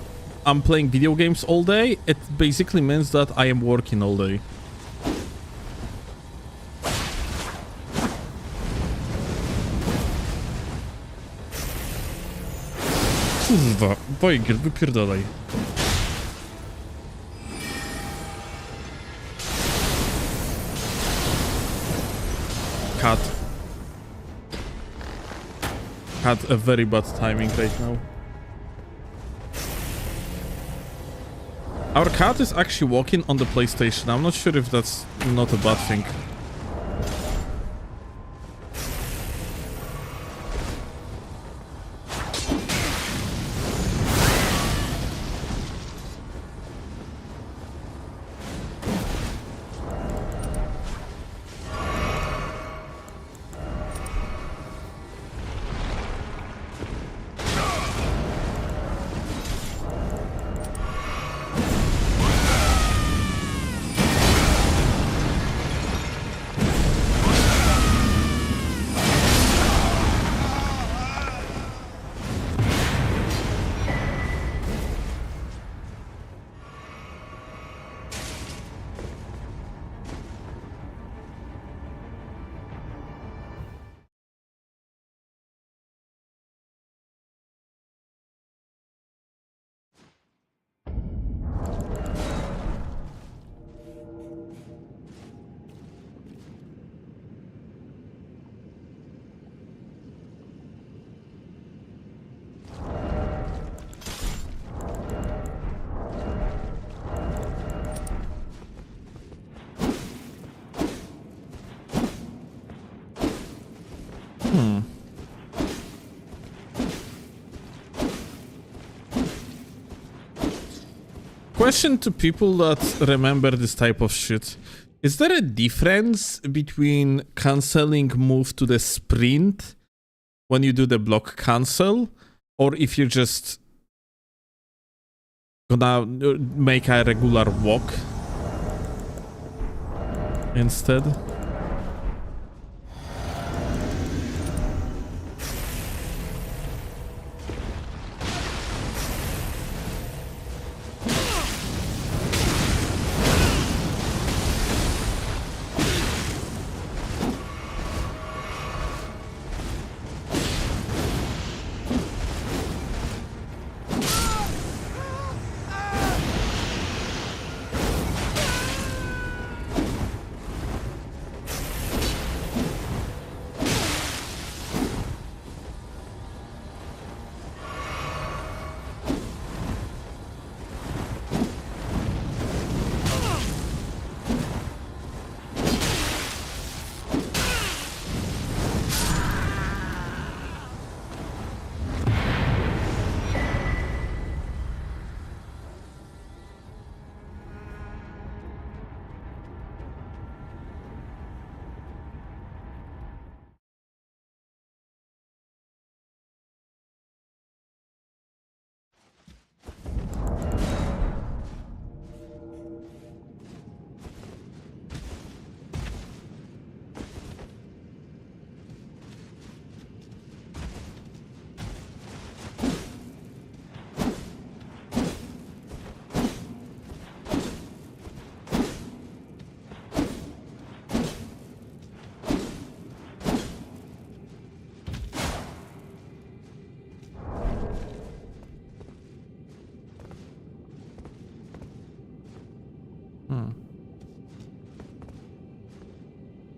playing video games all day, it basically means that I am working all day. Kurwa, Vigor, wypierdalaj. Cat. Had a very bad timing right now. Our cat is actually walking on the PlayStation. I'm not sure if that's not a bad thing. Question to people that remember this type of shit. Is there a difference between canceling move to the sprint when you do the block cancel, or if you're just gonna make a regular walk instead?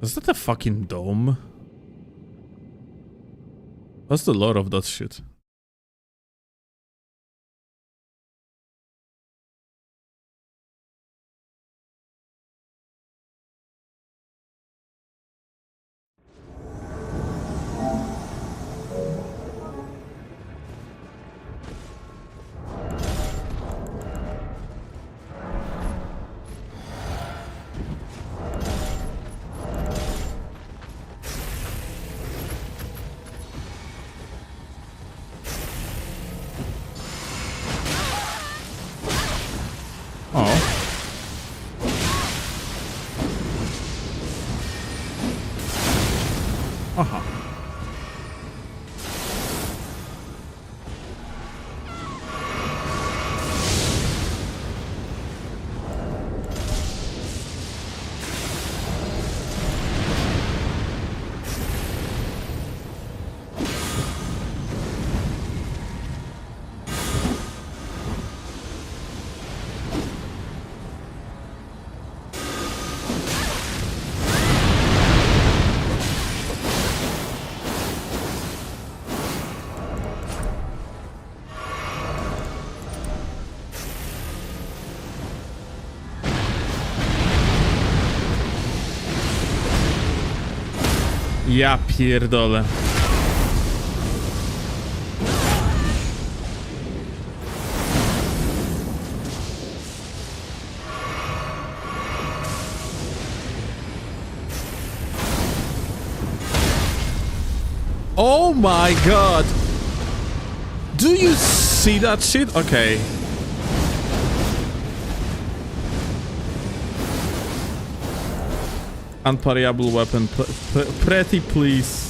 Is that a fucking dome? What's the lore of that shit? Ja pierdolę. Oh my god! Do you see that shit? Okay. Unparryable weapon. Pretty please.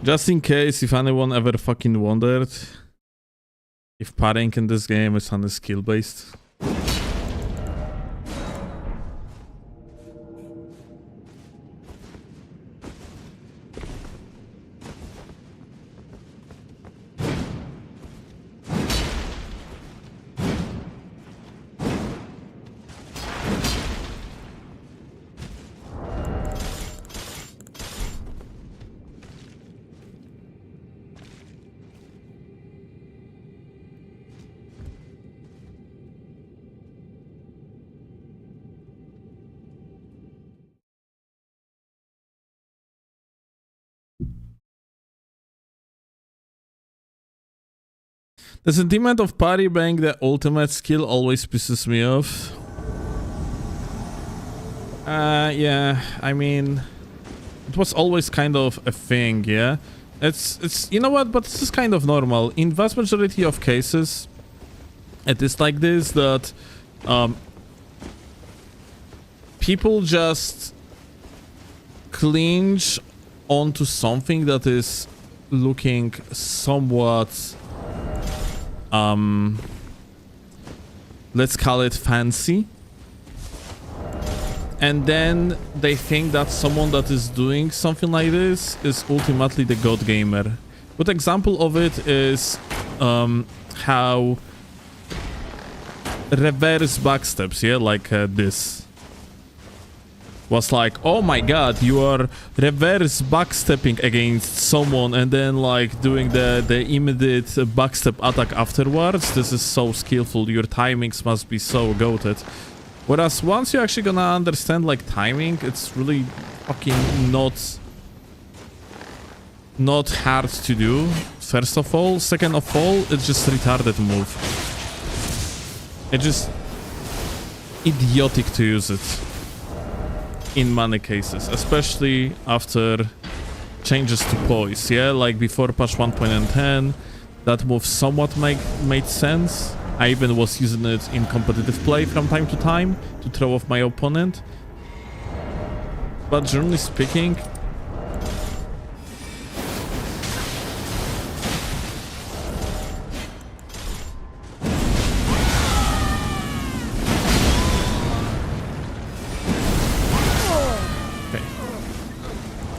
Just in case, if anyone ever fucking wondered if parrying in this game is on skill based. The sentiment of parry being the ultimate skill always pisses me off. Yeah, I mean, it was always kind of a thing, yeah? It's you know what, but this is kind of normal. In vast majority of cases, it is like this, that people just clinch onto something that is looking somewhat let's call it fancy, and then they think that someone that is doing something like this is ultimately the god gamer. Good example of it is how reverse backsteps, yeah, like this was like, oh my god, you are reverse backstepping against someone and then like doing the immediate backstep attack afterwards. This is so skillful, your timings must be so goated. Whereas once you're actually gonna understand like timing, it's really fucking not hard to do, first of all. Second of all, it's just retarded move. It's just idiotic to use it in many cases, especially after changes to poise, yeah? Like before patch 1.10, that move somewhat made sense. I even was using it in competitive play from time to time to throw off my opponent. But generally speaking,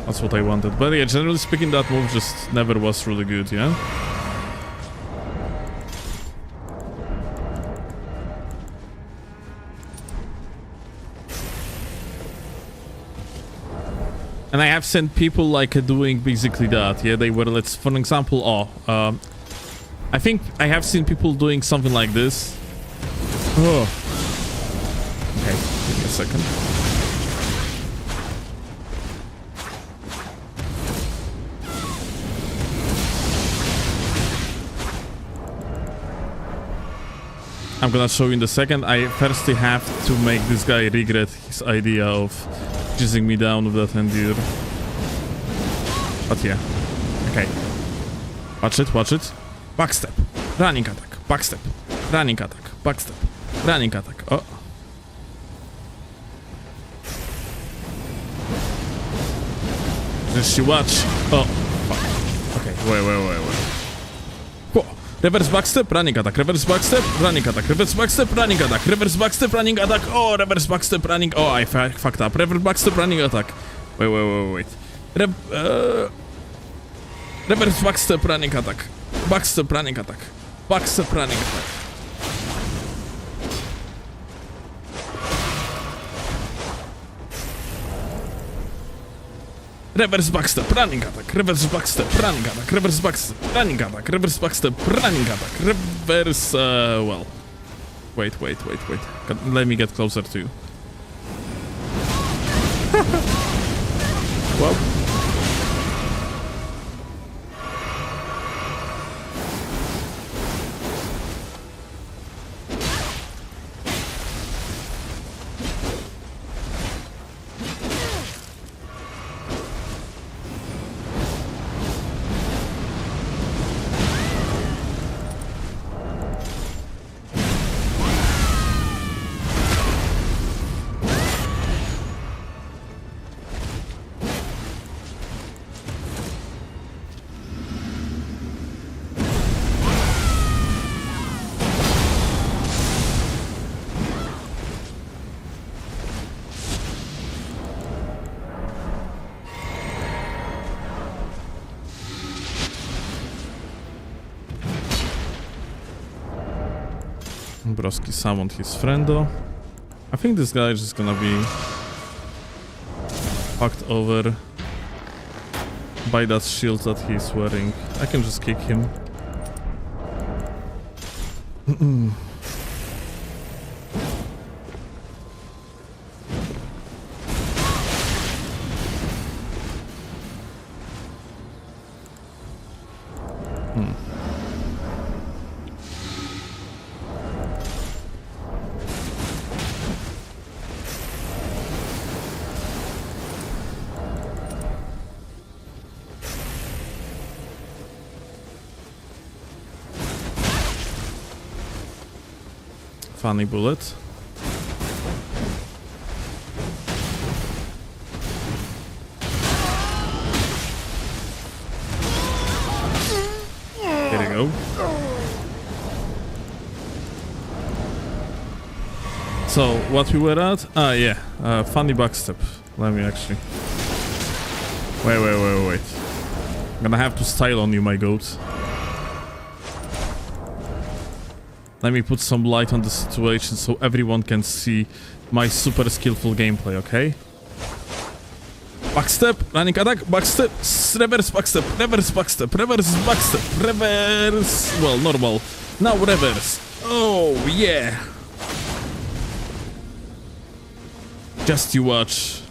that's what I wanted. But yeah, generally speaking, that move just never was really good, yeah? And I have seen people like doing basically that, yeah? They were, let's, for example, I think I have seen people doing something like this. Oh. Okay, give me a second. I'm gonna show you in a second. I firstly have to make this guy regret his idea of jizzing me down with that endure. But yeah. Okay. Watch it, watch it. Backstep. Running attack. Backstep. Running attack. Backstep. Running attack. Oh. Just you watch. Oh. Fuck. Okay, wait. Whoa. Reverse backstep, running attack. Reverse backstep, running attack. Reverse backstep, running attack. Reverse backstep, running attack. Oh, reverse backstep, running. Oh, I fucked up. Reverse backstep, running attack. Wait. Reverse backstep, running attack. Backstep, running attack. Backstep, running attack. Reverse backstep, running attack. Reverse backstep, running attack. Reverse backstep, running attack. Reverse backstep, running attack. Reverse, well. Wait. Let me get closer to you. Well. Broski summoned his friendo. I think this guy is just gonna be fucked over by that shield that he's wearing. I can just kick him. Funny bullet. There you go. So, what we were at? Funny backstep. Let me actually... Wait. I'm gonna have to style on you, my goat. Let me put some light on the situation so everyone can see my super skillful gameplay, okay? Backstep, running attack, backstep, reverse backstep, reverse backstep, reverse backstep, reverse... Well, normal. Now reverse. Oh, yeah. Just you watch.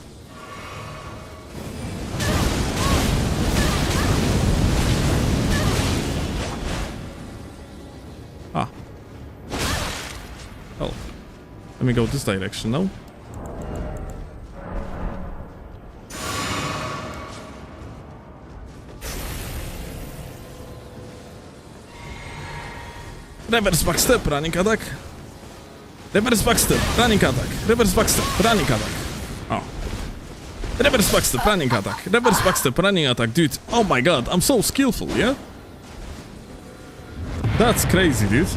Ah. Well, let me go this direction now. Reverse backstep, running attack. Reverse backstep, running attack. Reverse backstep, running attack. Oh. Reverse backstep, running attack. Reverse backstep, running attack. Dude, oh my god, I'm so skillful, yeah? That's crazy, dude.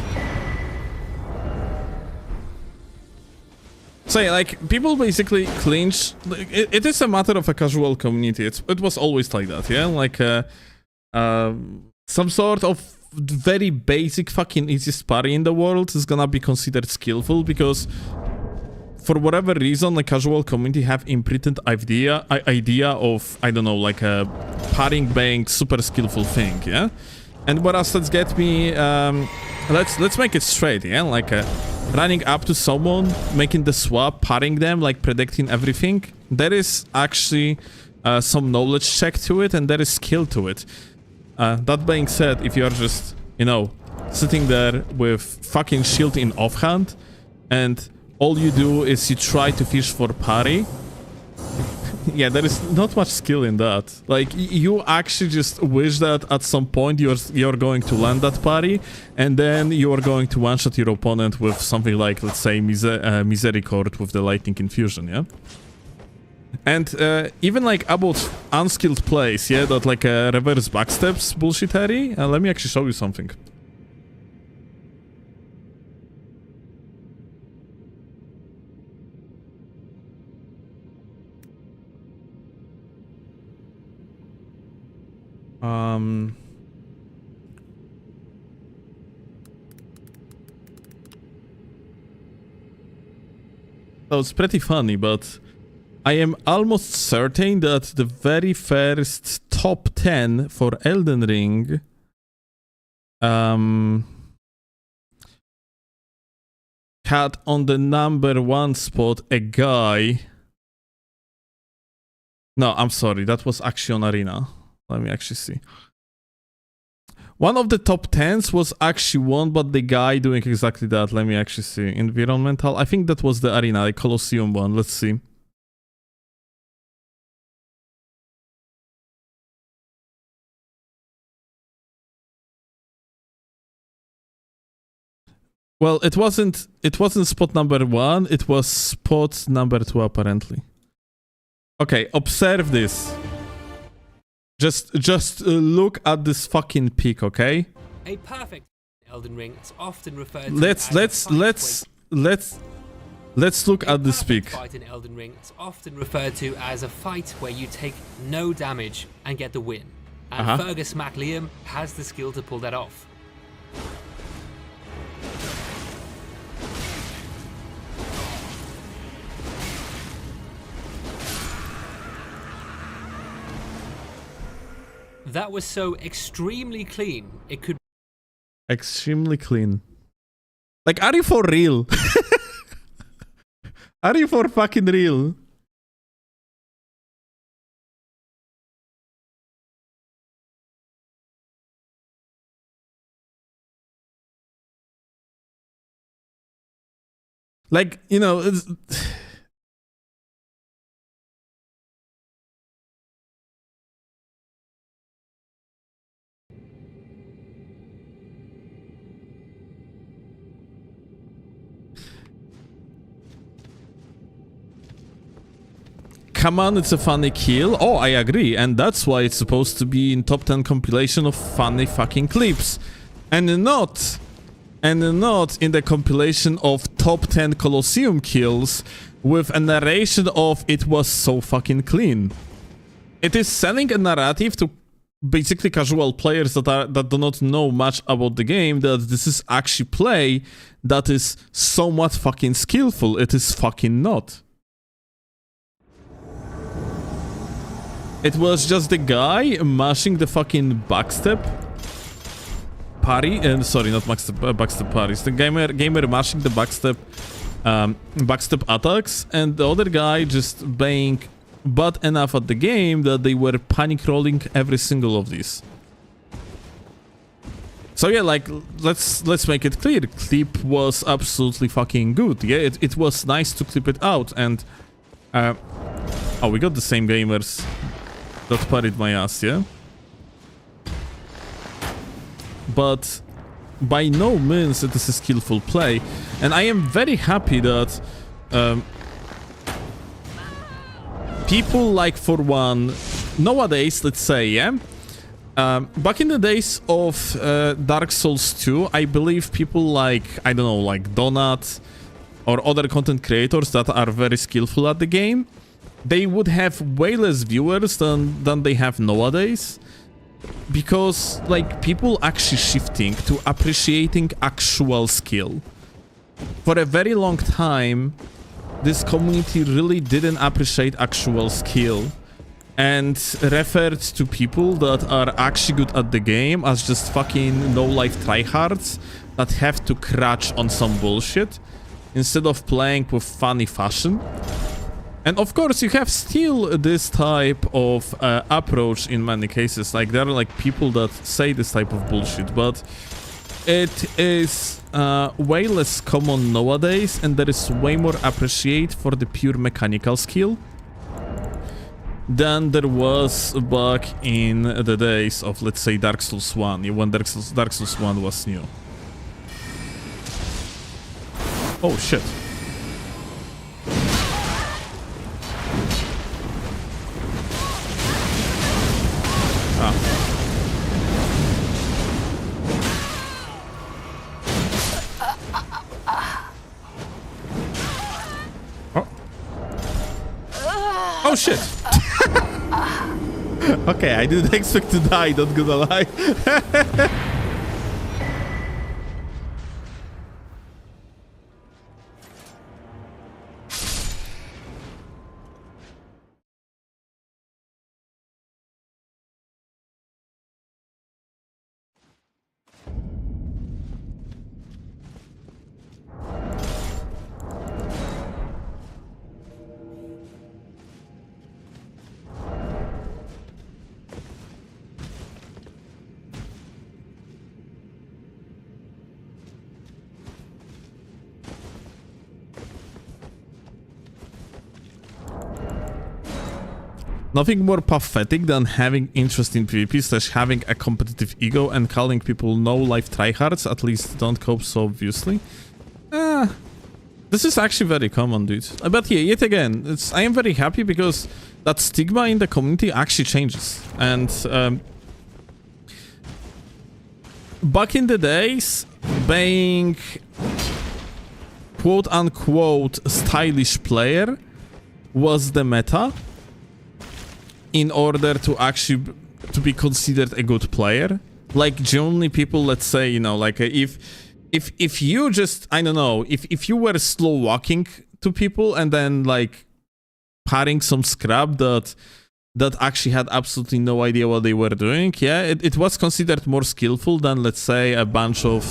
Say, like, people basically clinch. It is a matter of a casual community. It was always like that, yeah? Like, some sort of very basic fucking easiest parry in the world is gonna be considered skillful because for whatever reason the casual community have imprinted idea of, I don't know, like a parrying being super skillful thing, yeah? And whereas let's get me let's make it straight, yeah? Like running up to someone, making the swap, parrying them, like predicting everything, there is actually some knowledge check to it and there is skill to it. That being said, if you are just, you know, sitting there with fucking shield in offhand, and all you do is you try to fish for parry. Yeah, there is not much skill in that. Like, you actually just wish that at some point you're going to land that parry, and then you are going to one-shot your opponent with something like, let's say, Misericord with the lightning infusion, yeah? And even like about unskilled plays, yeah, that like reverse backsteps bullshittery. Let me actually show you something. So it's pretty funny, but I am almost certain that the very first top 10 for Elden Ring had on the #1 spot a guy. No, I'm sorry, that was actually on Arena. Let me actually see. One of the top 10s was actually won, but the guy doing exactly that. Let me actually see. Environmental. I think that was the Arena, the Colosseum one. Let's see. Well, it wasn't spot #1, it was spot #2 apparently. Okay, observe this. Just look at this fucking peak, okay? A perfect Elden Ring is often referred to let's look at this peak. Fight in Elden Ring is often referred to as a fight where you take no damage and get the win. And Fergus MacLiam has the skill to pull that off. That was so extremely clean, it could... Extremely clean. Like, are you for real? Are you for fucking real? Like, you know, it's... Come on, it's a funny kill. Oh, I agree. And that's why it's supposed to be in top 10 compilation of funny fucking clips. And not in the compilation of top 10 Colosseum kills with a narration of it was so fucking clean. It is selling a narrative to basically casual players that do not know much about the game that this is actually play that is somewhat fucking skillful. It is fucking not. It was just the guy mashing the fucking backstep parry, and sorry, not backstep parries. The gamer mashing the backstep attacks, and the other guy just being bad enough at the game that they were panic rolling every single of these. So yeah, like let's make it clear. Clip was absolutely fucking good. Yeah, it was nice to clip it out, and oh, we got the same gamers that parried my ass, yeah? But by no means it is a skillful play, and I am very happy that people like, for one, nowadays, let's say, yeah? Back in the days of Dark Souls 2, I believe people like, I don't know, like Donut or other content creators that are very skillful at the game, they would have way less viewers than they have nowadays, because like people actually shifting to appreciating actual skill. For a very long time, this community really didn't appreciate actual skill and referred to people that are actually good at the game as just fucking no-life tryhards that have to crouch on some bullshit instead of playing with funny fashion. And of course, you have still this type of approach in many cases. Like, there are like people that say this type of bullshit, but it is way less common nowadays, and there is way more appreciate for the pure mechanical skill than there was back in the days of, let's say, Dark Souls 1, when Dark Souls 1 was new. Oh shit. Oh shit! Okay, I didn't expect to die, not gonna lie. Nothing more pathetic than having interest in PvP / having a competitive ego and calling people no-life tryhards, at least don't cope so obviously. This is actually very common, dude. But yeah, yet again, I am very happy because that stigma in the community actually changes. And back in the days, being quote-unquote stylish player was the meta in order to actually to be considered a good player. Like genuinely people, let's say, you know, like if you just, I don't know, if you were slow walking to people and then like parrying some scrap that actually had absolutely no idea what they were doing, yeah, it was considered more skillful than, let's say, a bunch of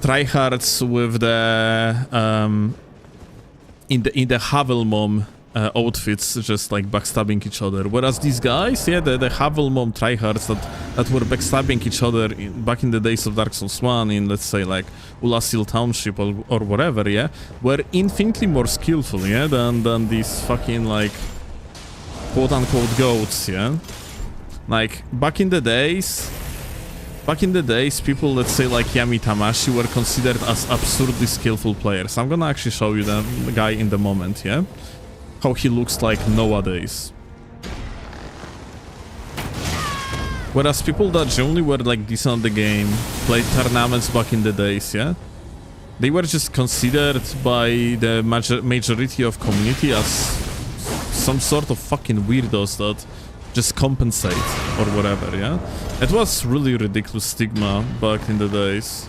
tryhards with the in the Havelmom outfits, just like backstabbing each other. Whereas these guys, yeah, the Havelmom tryhards that were backstabbing each other back in the days of Dark Souls 1 in, let's say, like Ulasil Township or whatever, yeah, were infinitely more skillful, yeah, than these fucking, like, quote-unquote goats, yeah. Like, back in the days, people, let's say, like Yami Tamashi were considered as absurdly skillful players. I'm gonna actually show you the guy in the moment, yeah? How he looks like nowadays. Whereas people that generally were like decent at the game, played tournaments back in the days, yeah? They were just considered by the majority of community as some sort of fucking weirdos that just compensate or whatever, yeah? It was really ridiculous stigma back in the days.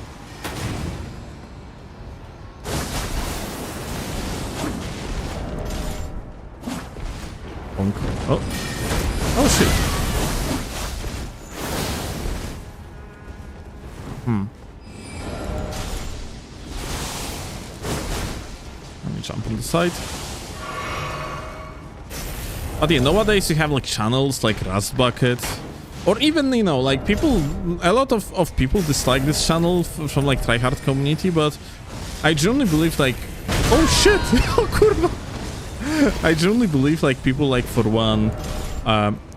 Oh. Oh shit. Let me jump on the side. But yeah, nowadays you have like channels like Rust Bucket, or even, you know, like people, a lot of people dislike this channel from like Tryhard community, but I genuinely believe like, oh shit, oh kurwa. I genuinely believe like people like, for one,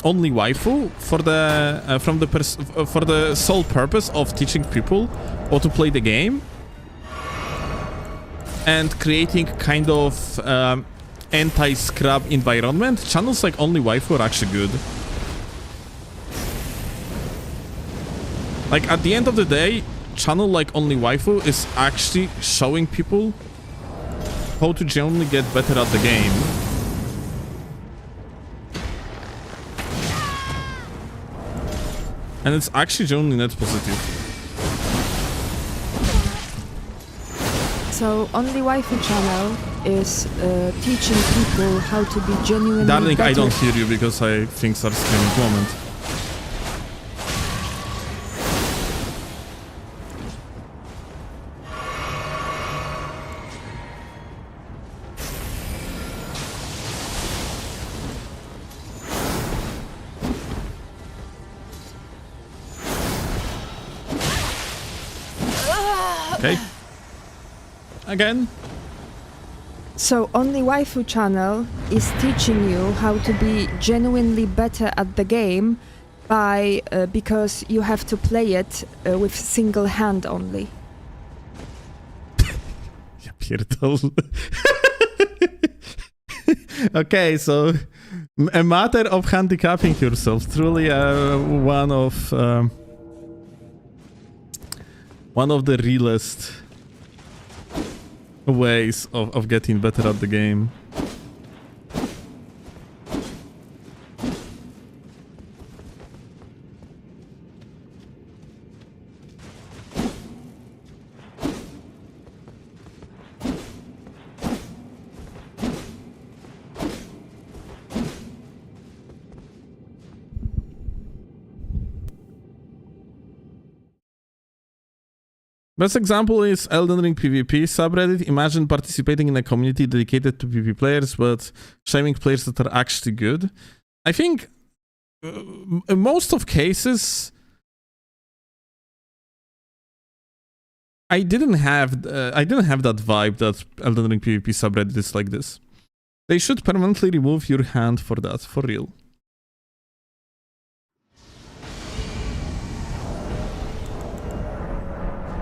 only waifu for the for the sole purpose of teaching people how to play the game and creating kind of anti-scrub environment. Channels like only waifu are actually good. Like at the end of the day, channel like only waifu is actually showing people how to genuinely get better at the game. And it's actually genuinely net positive. So, Only Waifu channel is teaching people how to be genuinely Darling, better. I don't hear you because I think are screaming. Moment. Okay. Again. So only waifu channel is teaching you how to be genuinely better at the game by because you have to play it with single hand only. Ja pierdol. Okay, so a matter of handicapping yourself. Truly one of the realest ways of getting better at the game. Best example is Elden Ring PvP subreddit. Imagine participating in a community dedicated to PvP players, but shaming players that are actually good. I think in most of cases, I didn't have that vibe that Elden Ring PvP subreddit is like this. They should permanently remove your hand for that, for real.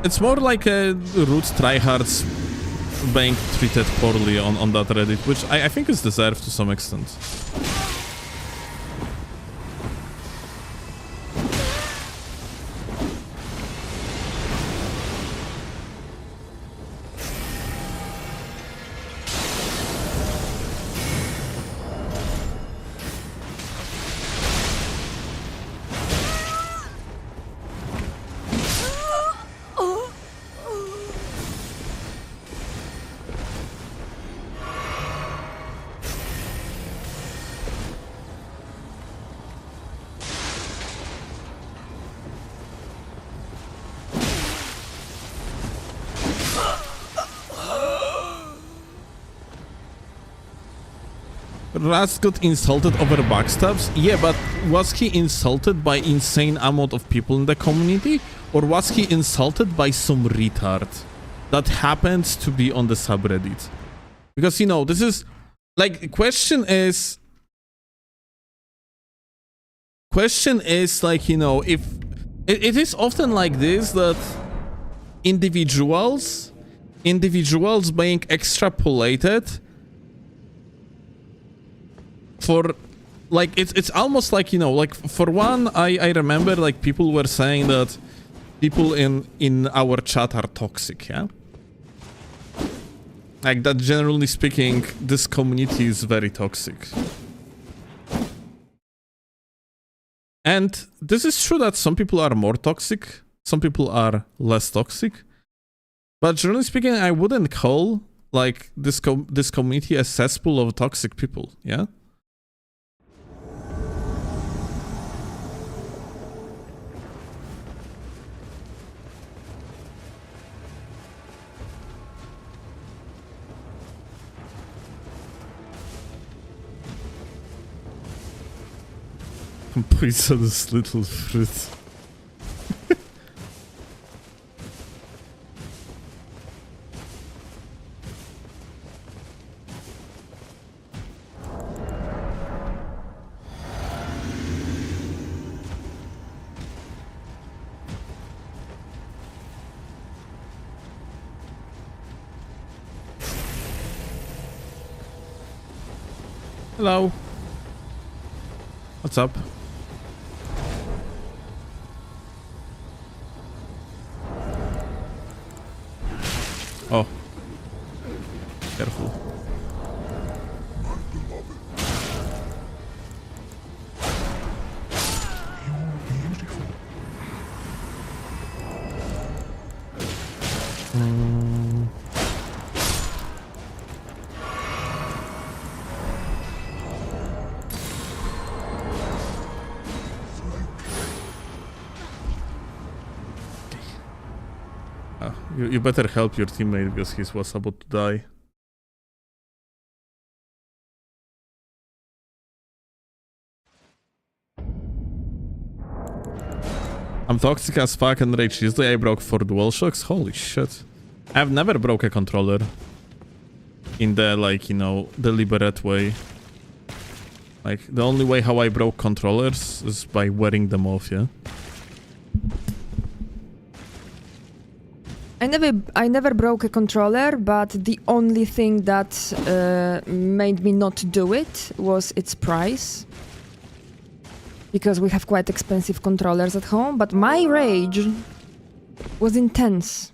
It's more like a root tryhards being treated poorly on that Reddit, which I think is deserved to some extent. Raz got insulted over backstabs? Yeah, but was he insulted by insane amount of people in the community? Or was he insulted by some retard that happens to be on the subreddit? Because, you know, this is... Like, question is like, you know, if... It is often like this, that individuals being extrapolated for, like, it's almost like, you know, like, for one, I remember, like, people were saying that people in our chat are toxic, yeah? Like, that generally speaking, this community is very toxic. And this is true that some people are more toxic, some people are less toxic. But generally speaking, I wouldn't call, like, this community a cesspool of toxic people, yeah? Please on this little fruit. Hello. What's up? Oh. Careful. You better help your teammate because he was about to die. I'm toxic as fuck and rage. Yesterday I broke 4 DualShocks. Holy shit. I've never broke a controller in the, like, you know, deliberate way. Like, the only way how I broke controllers is by wearing them off, yeah? I never broke a controller, but the only thing that made me not do it was its price. Because we have quite expensive controllers at home, but my rage was intense.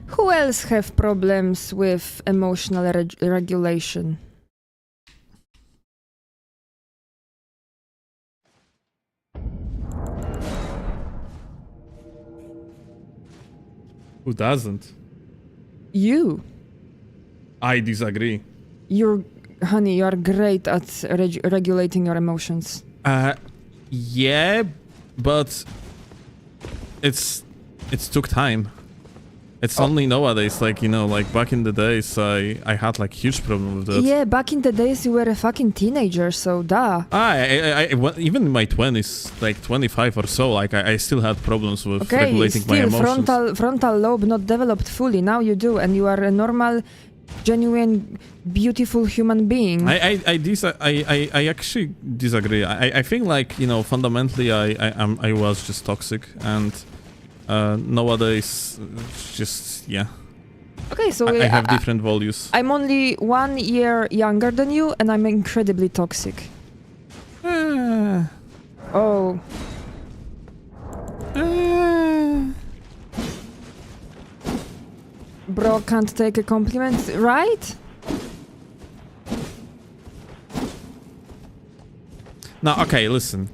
Who else have problems with emotional regulation? Who doesn't? You. I disagree. Honey, you're great at regulating your emotions. Yeah, but it took time. It's only nowadays, like, you know, like back in the days, I had like huge problem with that. Yeah, back in the days you were a fucking teenager, so duh. Even in my 20s, like 25 or so, like I still had problems with regulating my emotions. Frontal lobe not developed fully. Now you do, and you are a normal, genuine, beautiful human being. I actually disagree. I think, like, you know, fundamentally I was just toxic, and nowadays just, yeah. Okay, so I have different values. I'm only 1 year younger than you, and I'm incredibly toxic. Oh. Bro can't take a compliment, right? Now, okay, listen.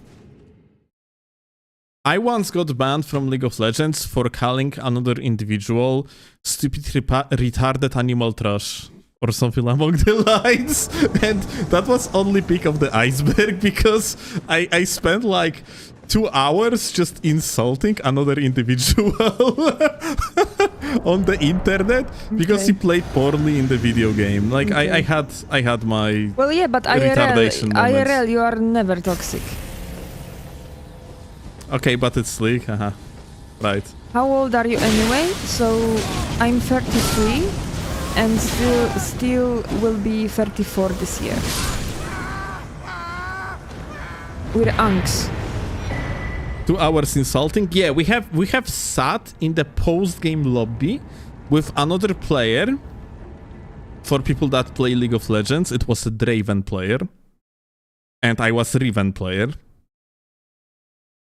I once got banned from League of Legends for calling another individual stupid, retarded animal trash, or something along the lines, and that was only peak of the iceberg, because I spent like 2 hours just insulting another individual on the internet because he played poorly in the video game. Like, I had my well, yeah, but IRL, you are never toxic. Okay, but it's League, haha. Right. How old are you anyway? So I'm 33 and still will be 34 this year. We're unks. 2 hours insulting? Yeah, we have sat in the post-game lobby with another player. For people that play League of Legends, it was a Draven player. And I was a Riven player.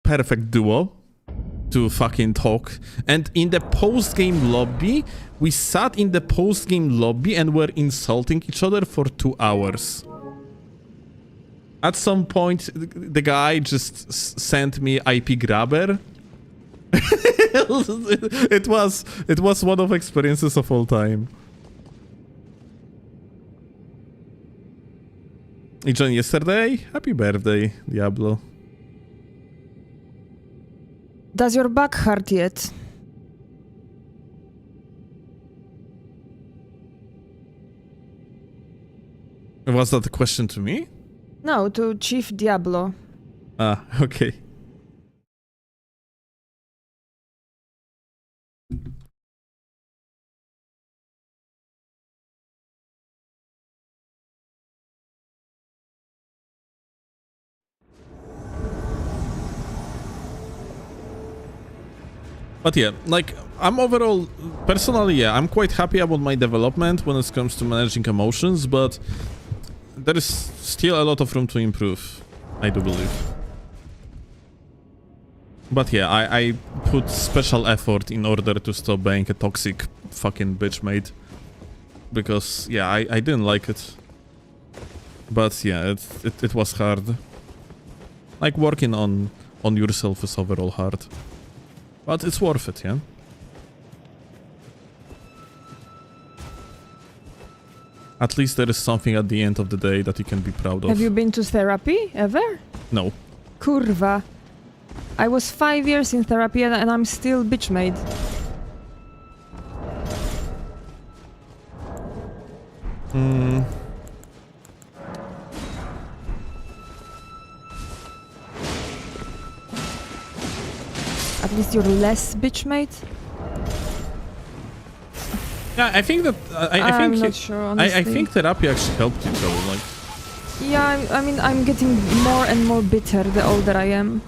Perfect duo to fucking talk. And in the post-game lobby, we sat in the post-game lobby and were insulting each other for 2 hours. At some point, the guy just sent me IP grabber. it was one of experiences of all time. You joined yesterday? Happy birthday, Diablo. Does your back hurt yet? Was that a question to me? No, to Chief Diablo. Ah, okay. But yeah, like, I'm overall, personally, yeah, I'm quite happy about my development when it comes to managing emotions, but there is still a lot of room to improve, I do believe. But yeah, I put special effort in order to stop being a toxic fucking bitch mate. Because, yeah, I didn't like it. But yeah, it was hard. Like, working on yourself is overall hard. But it's worth it, yeah? At least there is something at the end of the day that you can be proud of. Have you been to therapy ever? No. Kurwa. I was 5 years in therapy and I'm still bitch made. least you're less bitch mate? Yeah, I think that I'm not sure, honestly. I think therapy actually helped you though. Like, Yeah, I mean, I'm getting more and more bitter the older I am.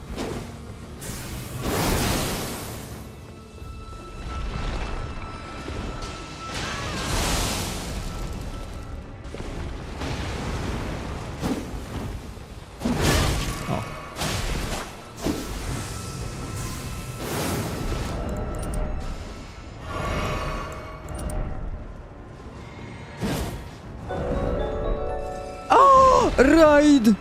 Ride!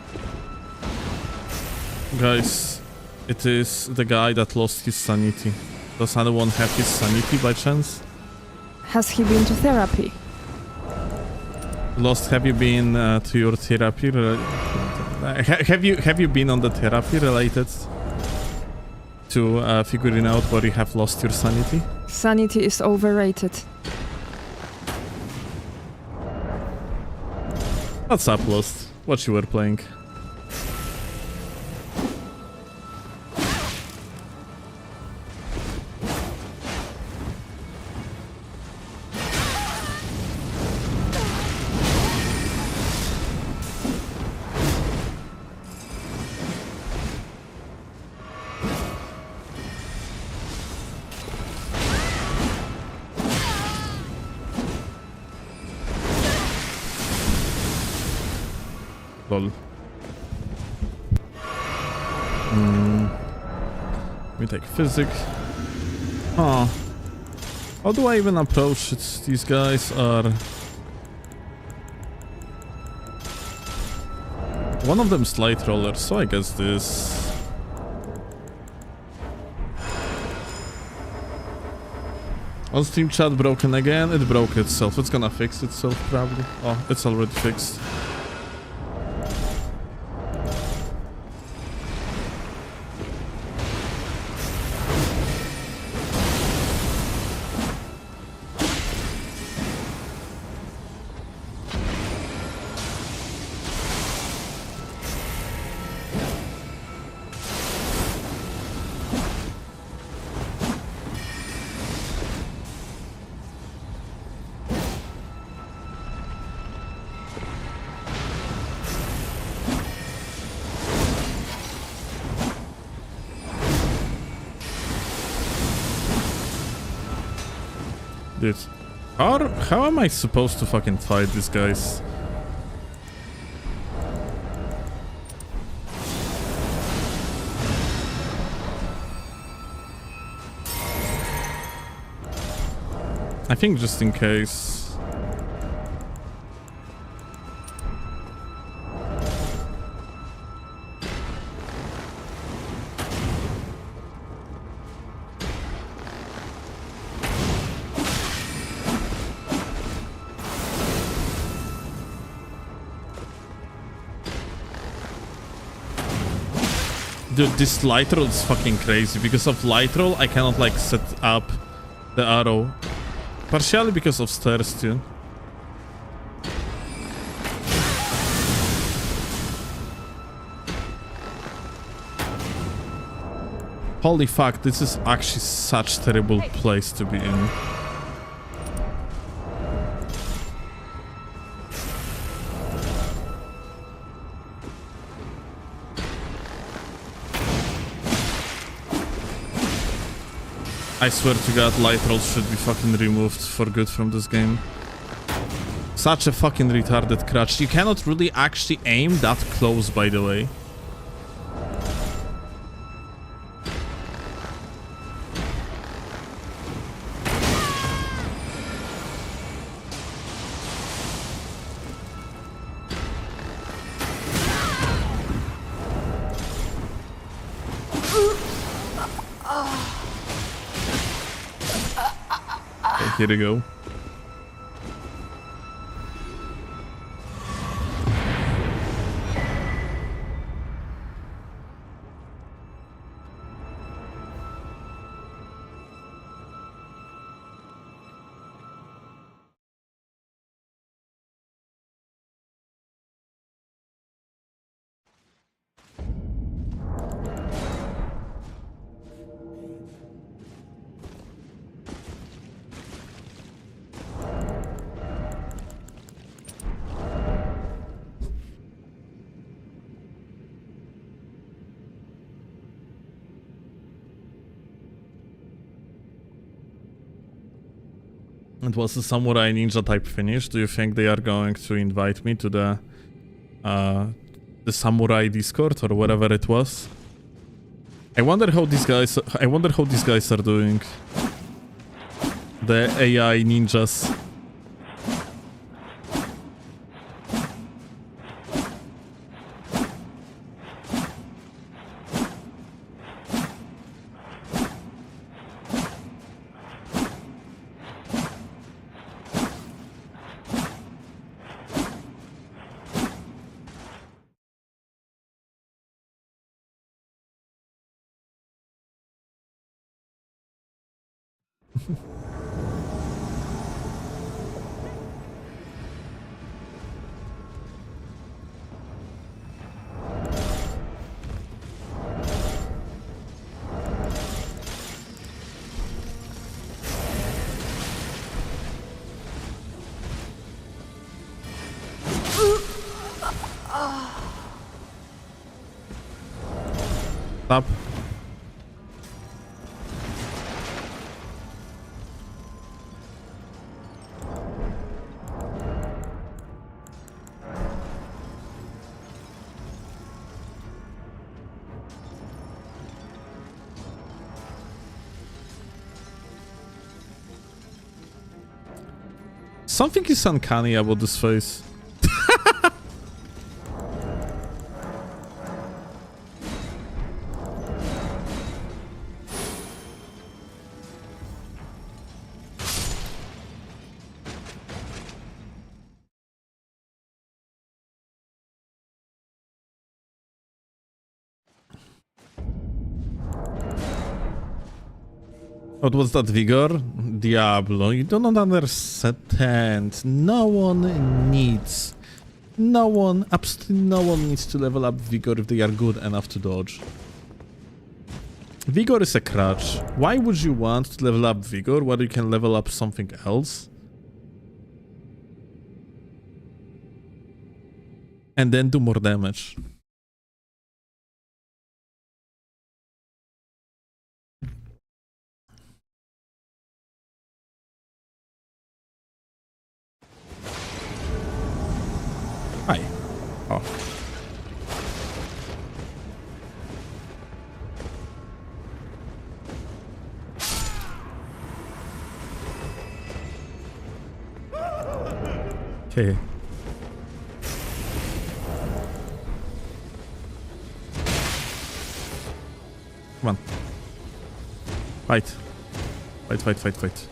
guys, it is the guy that lost his sanity. Does anyone have his sanity by chance? Has he been to therapy? Lost, have you been to your therapy? Have you been on the therapy related to figuring out where you have lost your sanity? Sanity is overrated. What's up, Lost? What you were playing? Lol. We take physics. Huh. How do I even approach it? These guys are... One of them's light roller, so I guess this... On Steam chat broken again. It broke itself. It's gonna fix itself probably. Oh, it's already fixed. Dude, how am I supposed to fucking fight these guys? I think just in case... Dude, this light roll is fucking crazy. Because of light roll, I cannot like set up the arrow. Partially because of stairs too. Holy fuck, this is actually such a terrible place to be in. I swear to god, light rolls should be fucking removed for good from this game. Such a fucking retarded crutch. You cannot really actually aim that close, by the way. Here we go. It was a samurai ninja type finish. Do you think they are going to invite me to the samurai Discord or whatever it was? I wonder how these guys are doing. The AI ninjas. Stop. Something is uncanny about this face. What was that, Vigor? Diablo, you don't understand. Absolutely no one needs to level up Vigor if they are good enough to dodge. Vigor is a crutch. Why would you want to level up Vigor when you can level up something else? And then do more damage. Hi. Oh. Okay. Come on. Fight. Fight.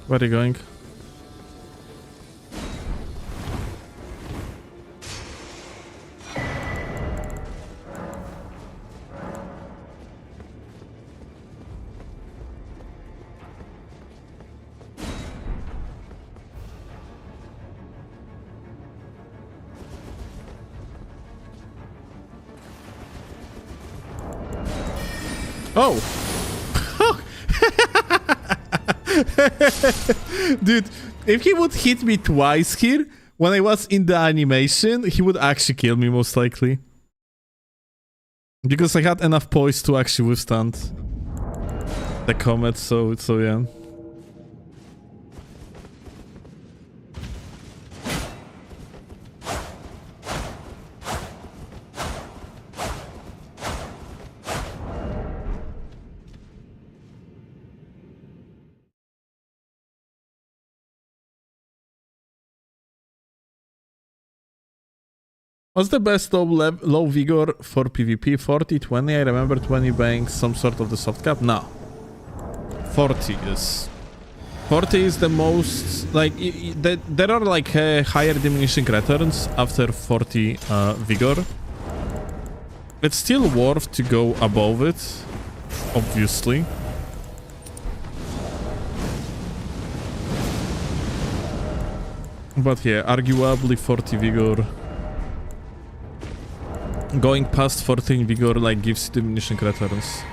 Where are you going? Oh! Dude, if he would hit me twice here, when I was in the animation, he would actually kill me most likely. Because I had enough poise to actually withstand the comet, so yeah. What's the best low vigor for PvP? 40, 20? I remember 20 being some sort of the soft cap. No. 40 is... 40 is the most... Like, there are like higher diminishing returns after 40 vigor. It's still worth to go above it, obviously. But yeah, arguably 40 Vigor. Going past 14 Vigor like gives you diminishing returns.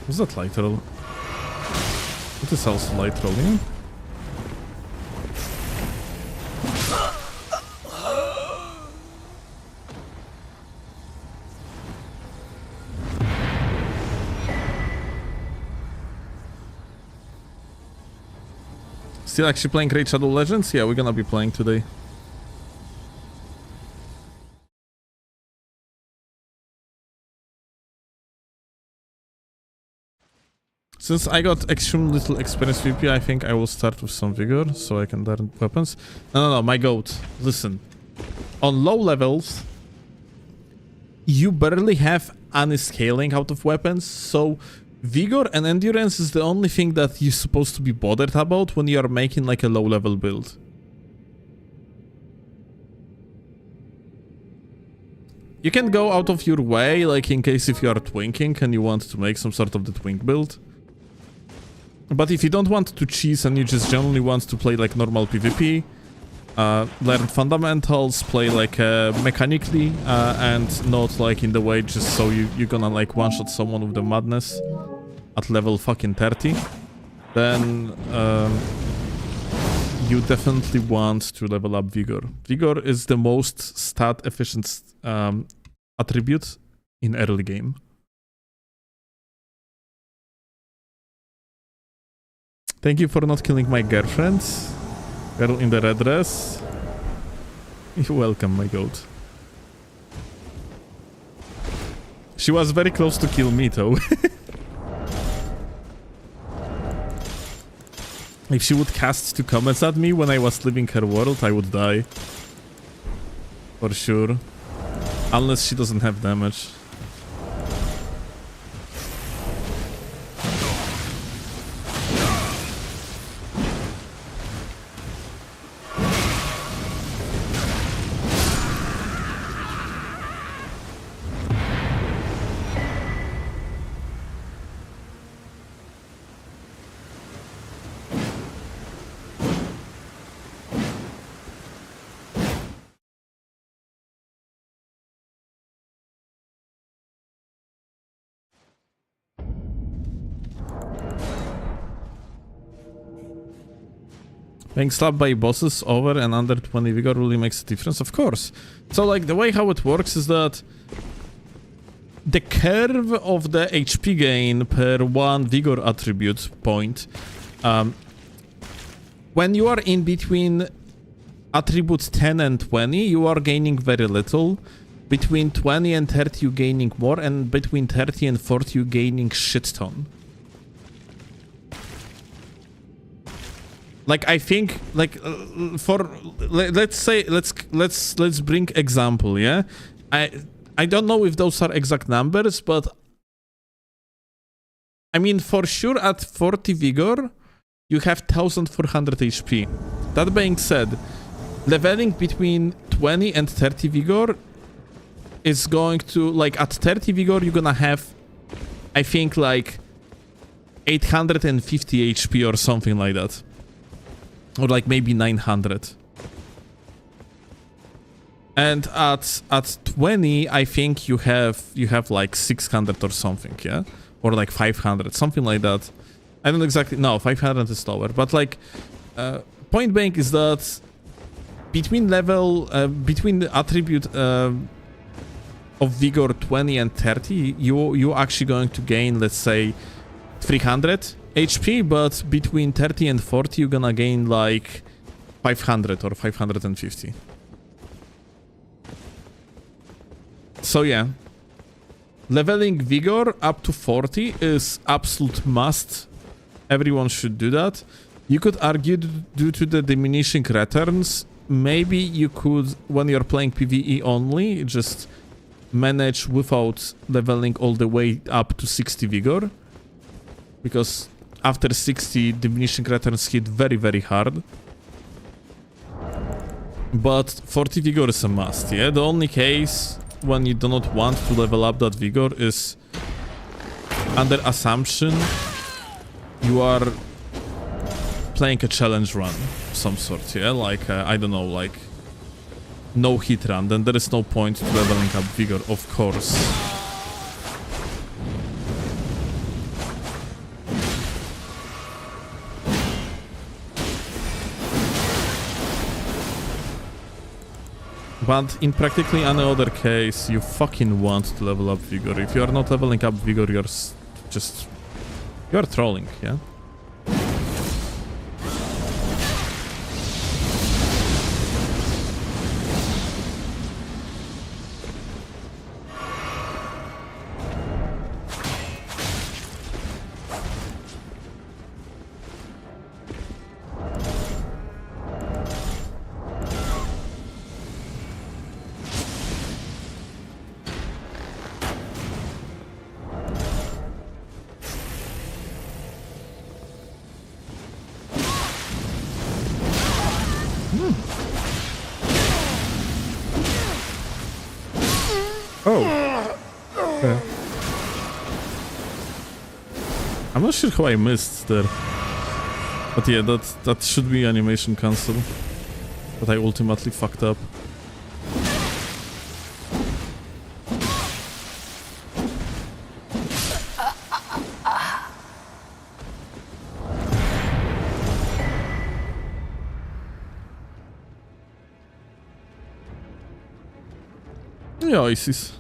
Was that light roll? It is also light rolling. Still actually playing Raid Shadow Legends? Yeah, we're gonna be playing today. Since I got extremely little experience PvP, I think I will start with some Vigor, so I can learn weapons. No, my goat. Listen. On low levels, you barely have any scaling out of weapons, so Vigor and Endurance is the only thing that you're supposed to be bothered about when you are making like a low level build. You can go out of your way, like in case if you are twinking and you want to make some sort of the twink build. But if you don't want to cheese and you just generally want to play like normal PvP, learn fundamentals, play like mechanically and not like in the way just so you're gonna like one-shot someone with the madness at level fucking 30, then you definitely want to level up Vigor. Vigor is the most stat efficient attribute in early game. Thank you for not killing my girlfriend. Girl in the red dress. You're welcome, my goat. She was very close to kill me, though. If she would cast 2 comments at me when I was leaving her world, I would die. For sure. Unless she doesn't have damage. Being slapped by bosses over and under 20 Vigor really makes a difference, of course. So like the way how it works is that the curve of the HP gain per 1 Vigor attribute point, when you are in between attributes 10 and 20, you are gaining very little. Between 20 and 30 you gaining more, and between 30 and 40 you gaining shit ton. Like I think, like let's bring example, yeah. I don't know if those are exact numbers, but I mean for sure at 40 Vigor you have 1400 HP. That being said, leveling between 20 and 30 Vigor is going to, like at 30 Vigor you're gonna have, I think like 850 HP or something like that. Or like maybe 900. And at 20, I think you have like 600 or something, yeah? Or like 500, something like that. I don't exactly know, 500 is lower. But like, point blank is that between between the attribute of Vigor 20 and 30, you're actually going to gain, let's say, 300 HP, but between 30 and 40 you're gonna gain like 500 or 550. So yeah, Leveling Vigor up to 40 is absolute must. Everyone should do that. You could argue due to the diminishing returns, maybe you could, when you're playing PvE only, just manage without leveling all the way up to 60 Vigor. Because after 60, diminishing returns hit very, very hard. But 40 Vigor is a must, yeah? The only case when you do not want to level up that Vigor is under assumption you are playing a challenge run of some sort, yeah? Like, I don't know, like no hit run, then there is no point to leveling up Vigor, of course. But in practically any other case, you fucking want to level up Vigor. If you are not leveling up Vigor, you're just... you're trolling, yeah? Oh. Okay. I'm not sure how I missed there. But yeah, that should be animation cancel. But I ultimately fucked up. Yeah, ISIS.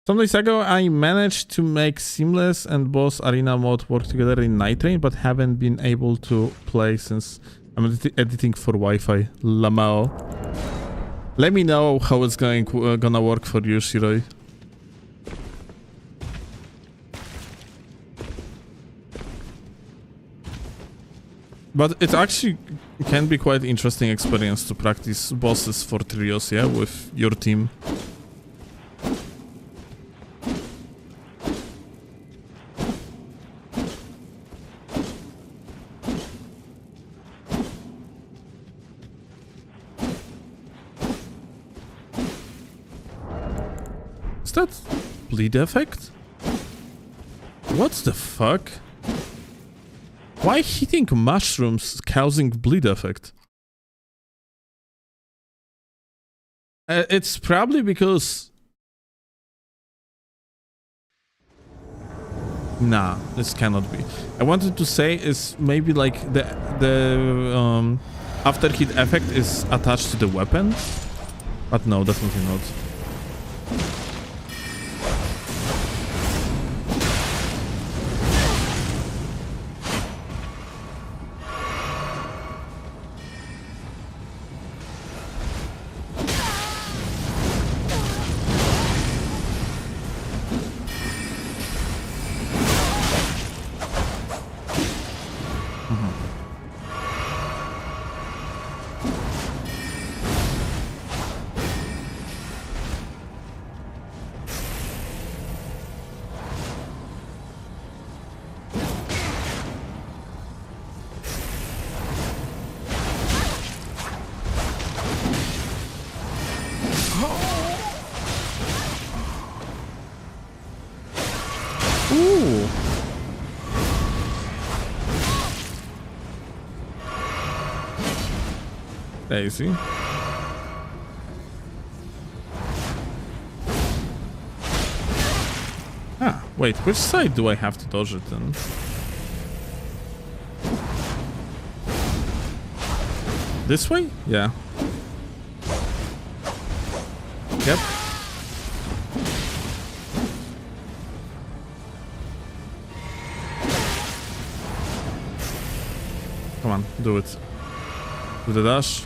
Some days ago, I managed to make Seamless and Boss Arena mode work together in Night Train, but haven't been able to play since I'm editing for Wi-Fi. Lamao. Let me know how it's gonna work for you, Shiroi. But it actually can be quite interesting experience to practice bosses for trios, yeah, with your team. Is that bleed effect? What the fuck? Why hitting mushrooms causing bleed effect? It's probably because... Nah, this cannot be. I wanted to say is maybe like the after hit effect is attached to the weapon, but no, definitely not. Ooh. Daisy. Ah, wait, which side do I have to dodge it then? This way? Yeah. Yep. Come on, do it. Do the dash.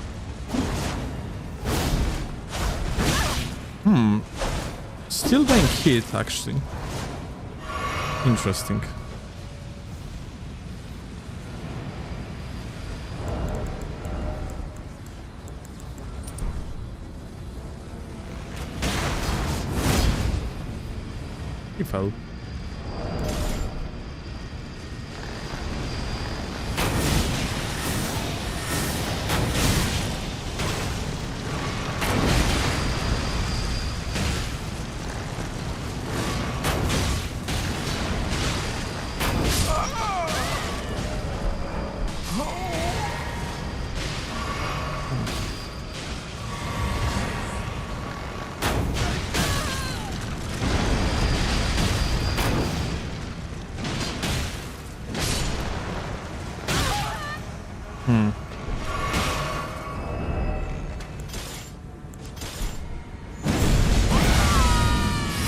Still being hit, actually. Interesting. He fell.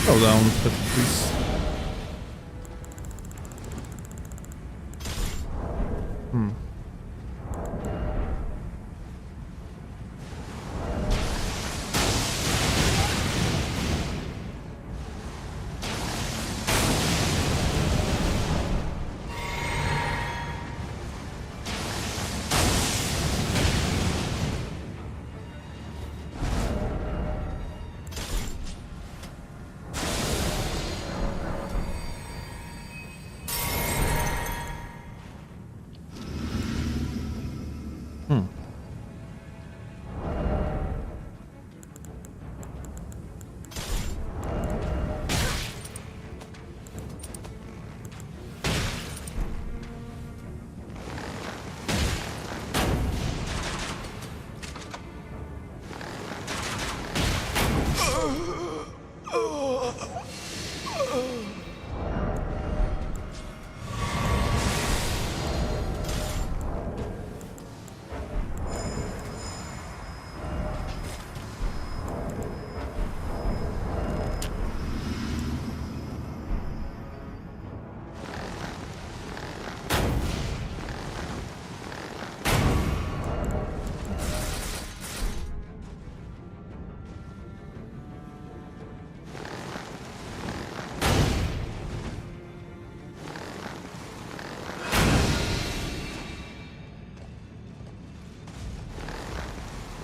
Go down, please.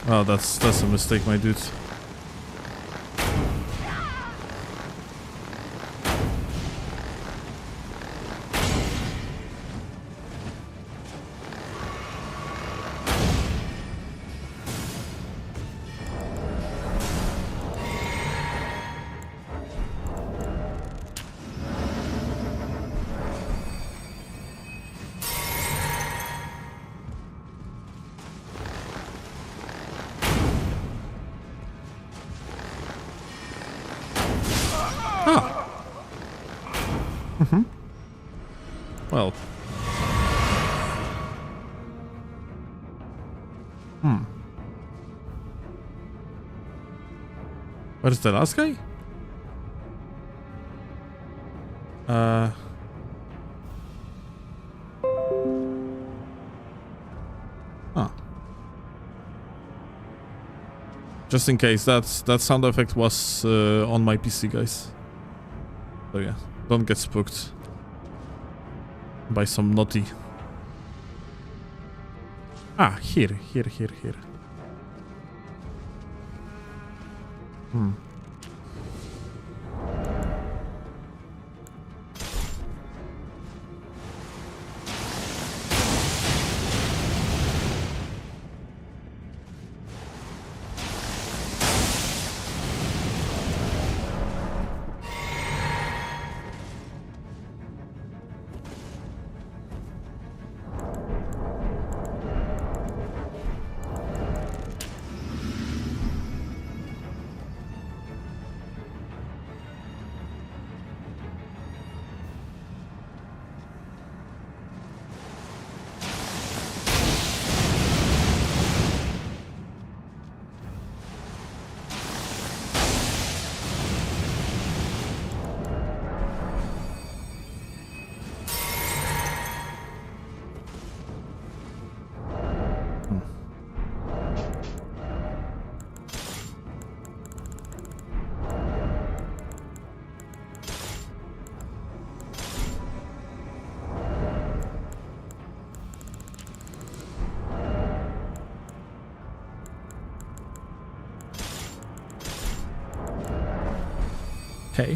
Oh, that's a mistake, my dude. Well. Where's the last guy? Just in case, that sound effect was on my PC, guys. So yeah, don't get spooked by some naughty. Ah, here. Okay.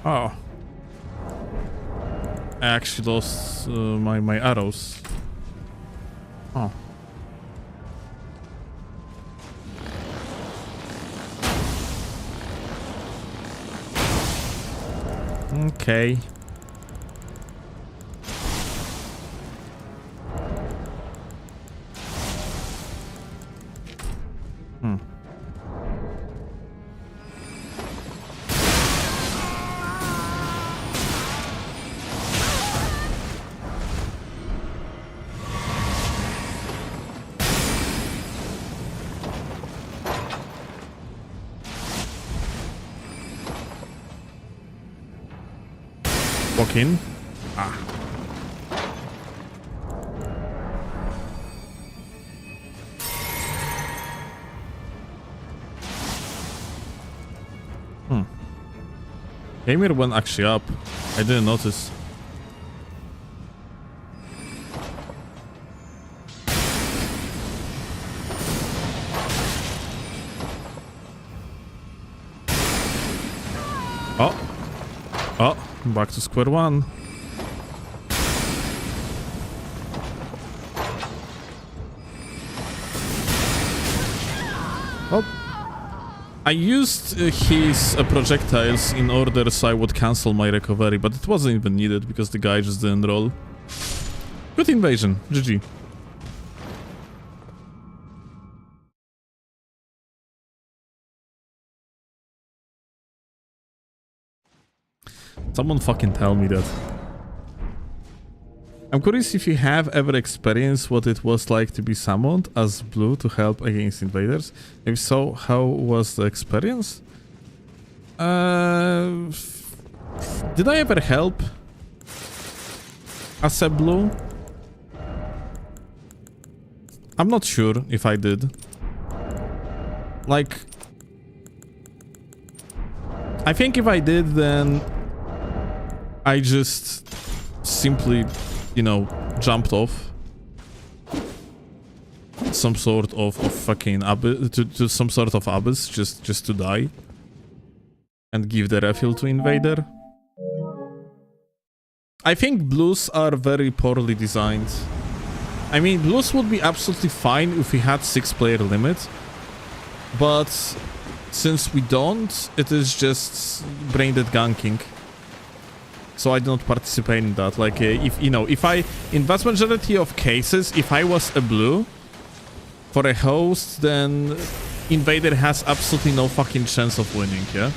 Oh. I actually lost my arrows. Oh. Okay. Walk in. Ah. Gamer went actually up. I didn't notice. Oh. Oh. Back to square one. Oh. I used his projectiles in order so I would cancel my recovery, but it wasn't even needed because the guy just didn't roll. Good invasion. GG. Someone fucking tell me that. I'm curious if you have ever experienced what it was like to be summoned as blue to help against invaders. If so, how was the experience? Did I ever help as a blue? I'm not sure if I did. Like, I think if I did, then I just simply, you know, jumped off some sort of fucking abyss, to some sort of abyss just to die and give the refill to invader. I think blues are very poorly designed. I mean, blues would be absolutely fine if we had 6-player limit, but since we don't, it is just brain-dead ganking. So I do not participate in that. Like, if you know, if I, in vast majority of cases, if I was a blue for a host, then invader has absolutely no fucking chance of winning, yeah?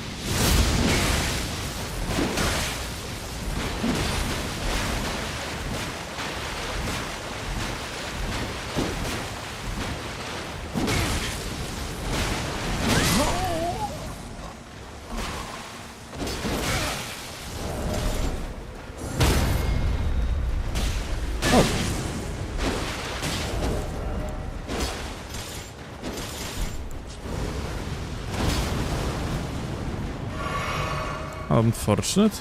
Unfortunate.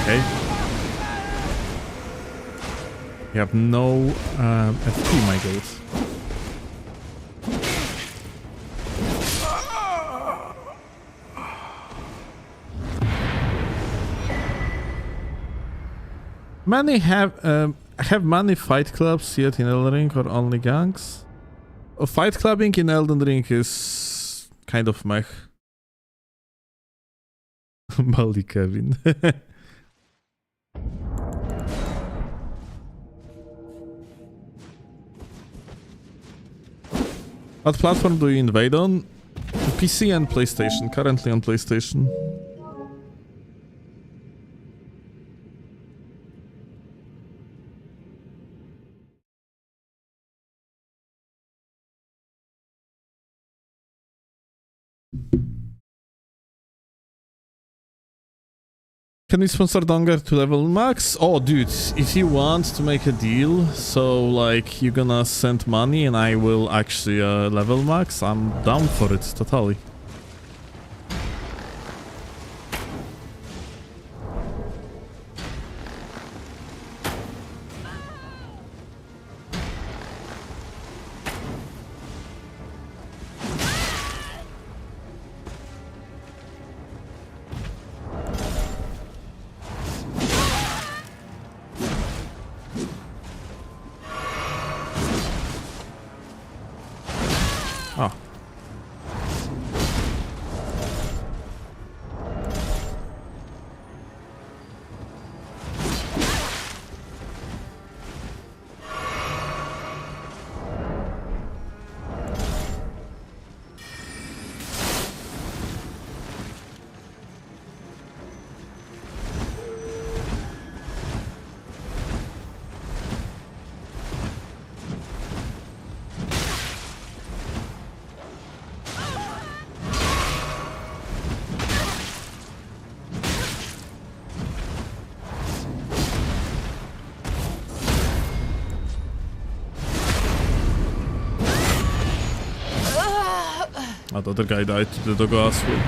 Okay. You have no FP, my god. Many have many fight clubs yet in Elden Ring or only gangs? Fight clubbing in Elden Ring is kind of meh. Molly Kevin. What platform do you invade on? PC and PlayStation. Currently on PlayStation. Can we sponsor Donger to level max? Oh, dude, if you want to make a deal, so like you're gonna send money and I will actually level max, I'm down for it, totally. Oh. Oh, the other guy died to the dog as well.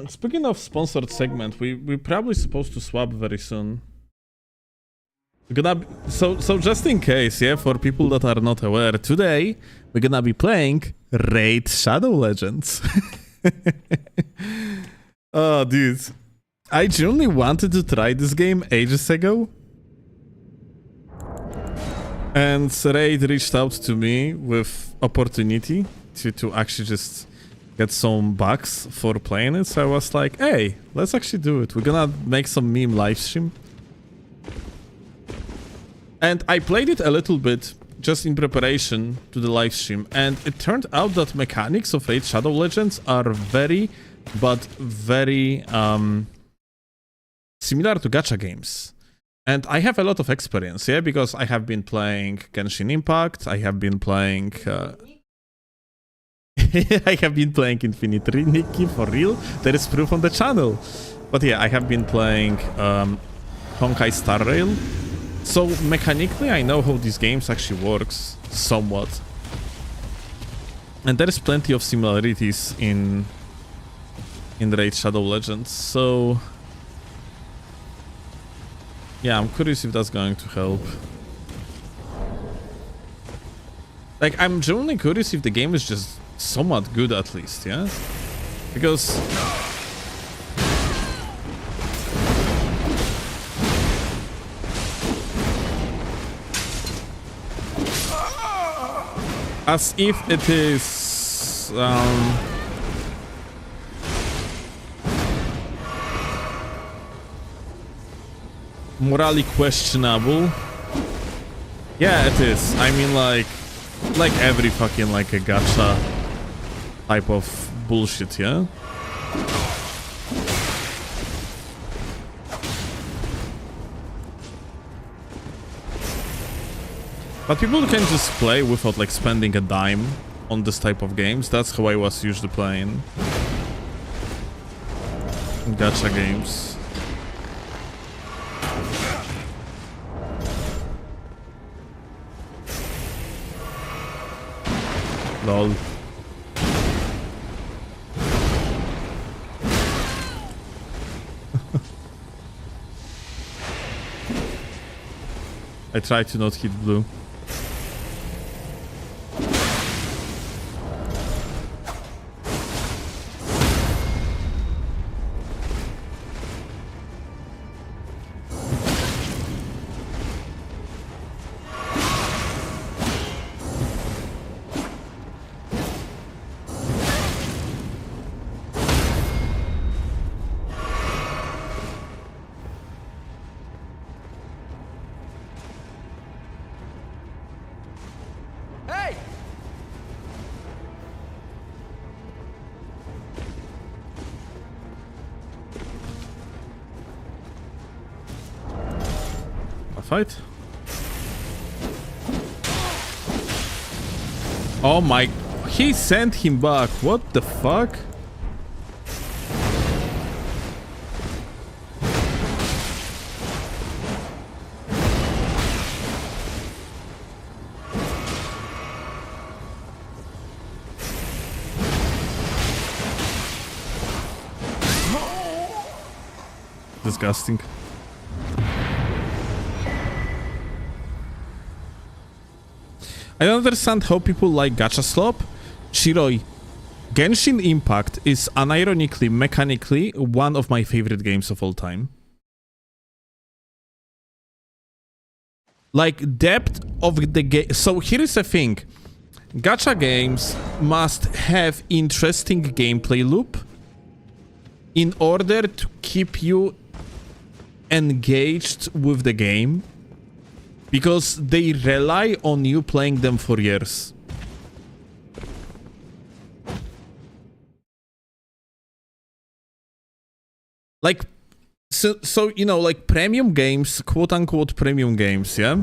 Speaking of sponsored segment, we're probably supposed to swap very soon. We're gonna be, so just in case, yeah, for people that are not aware, today we're gonna be playing Raid Shadow Legends. Oh, dude, I genuinely wanted to try this game ages ago, and Raid reached out to me with opportunity to actually just get some bucks for playing it, so I was like, hey, let's actually do it. We're gonna make some meme live stream. And I played it a little bit just in preparation to the live stream, and it turned out that mechanics of Raid Shadow Legends are very, but very similar to gacha games. And I have a lot of experience, yeah, because I have been playing Genshin Impact, I have been playing I have been playing Infinity, Nikki, for real. There is proof on the channel. But yeah, I have been playing Honkai Star Rail. So mechanically, I know how these games actually works, somewhat. And there is plenty of similarities in Raid Shadow Legends. So yeah, I'm curious if that's going to help. Like, I'm genuinely curious if the game is just somewhat good, at least, yeah? Because as if it is morally questionable. Yeah, it is. I mean, like every fucking like a gacha type of bullshit, yeah. But people can just play without like spending a dime on this type of games. That's how I was usually playing gacha games. Lol. I try to not hit blue. Fight. Oh my, he sent him back. What the fuck? Disgusting. I don't understand how people like gacha slop. Shiroi, Genshin Impact is unironically, mechanically, one of my favorite games of all time. Like, depth of the game. So here is the thing. Gacha games must have interesting gameplay loop in order to keep you engaged with the game, because they rely on you playing them for years. Like, so you know, like premium games, quote-unquote premium games, yeah?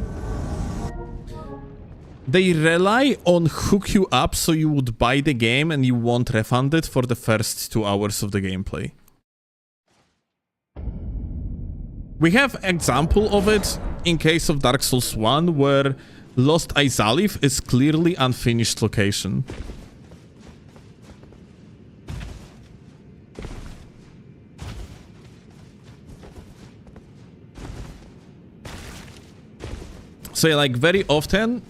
They rely on hook you up so you would buy the game and you won't refund it for the first 2 hours of the gameplay. We have example of it in case of Dark Souls 1, where Lost Izalith is clearly unfinished location. So yeah, like very often,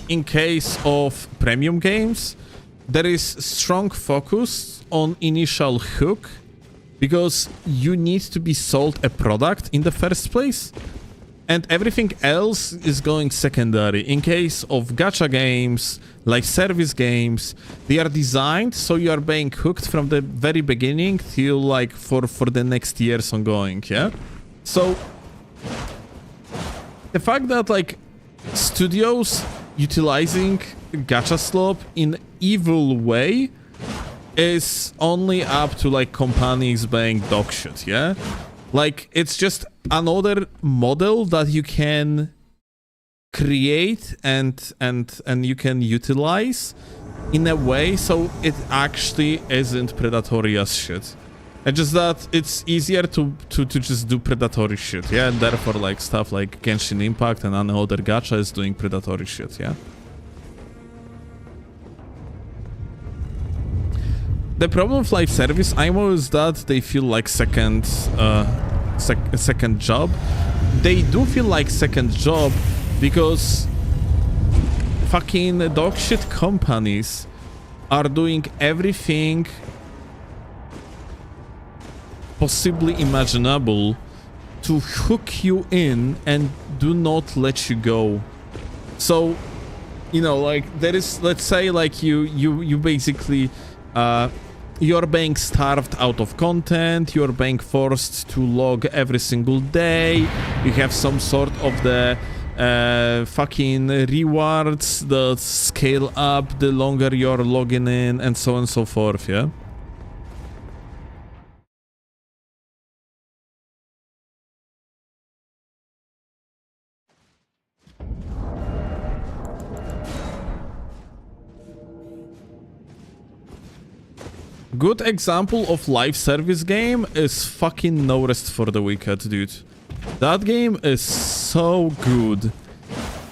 in case of premium games, there is strong focus on initial hook, because you need to be sold a product in the first place, and everything else is going secondary. In case of gacha games, like service games, they are designed so you are being hooked from the very beginning till like for the next years ongoing, yeah? So the fact that like studios utilizing gacha slop in evil way is only up to like companies being dog shit, yeah? Like, it's just another model that you can create and you can utilize in a way so it actually isn't predatory as shit. It's just that it's easier to just do predatory shit, yeah? And therefore, like, stuff like Genshin Impact and another gacha is doing predatory shit, yeah? The problem with live service IMO is that they feel like second job. They do feel like second job because fucking dog shit companies are doing everything possibly imaginable to hook you in and do not let you go. So you know, like there is, let's say, like you basically you're being starved out of content, you're being forced to log every single day, you have some sort of the fucking rewards that scale up the longer you're logging in, and so on and so forth, yeah? Good example of live service game is fucking No Rest for the Wicked, dude. That game is so good.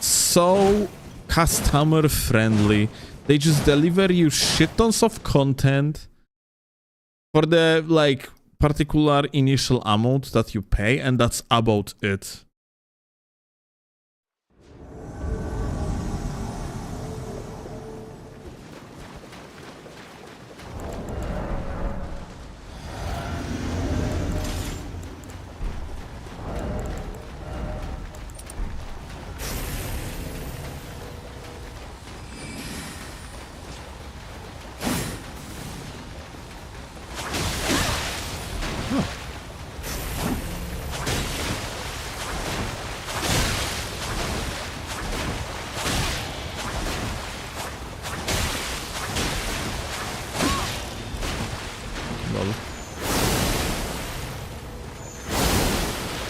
So customer friendly. They just deliver you shit tons of content for the, like, particular initial amount that you pay, and that's about it.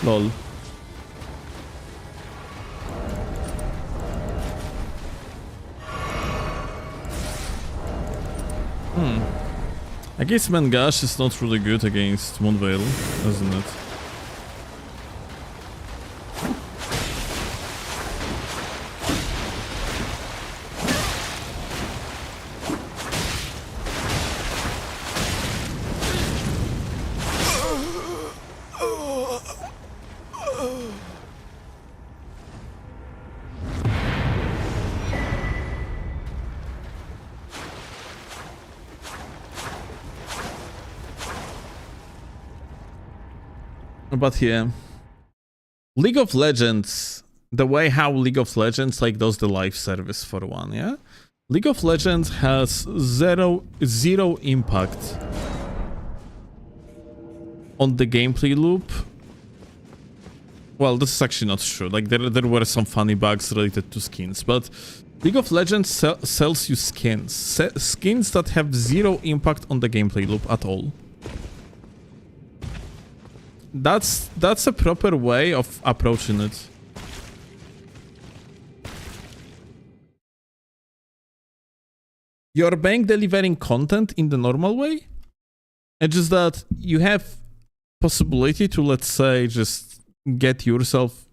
Lol. I guess Mangash is not really good against Moonveil, isn't it? But yeah, League of Legends, the way how League of Legends like does the live service for one, yeah? League of Legends has zero impact on the gameplay loop. Well, this is actually not true. Like there were some funny bugs related to skins, but League of Legends sells you skins that have zero impact on the gameplay loop at all. That's a proper way of approaching it. You're bank delivering content in the normal way, it's just that you have possibility to, let's say, just get yourself,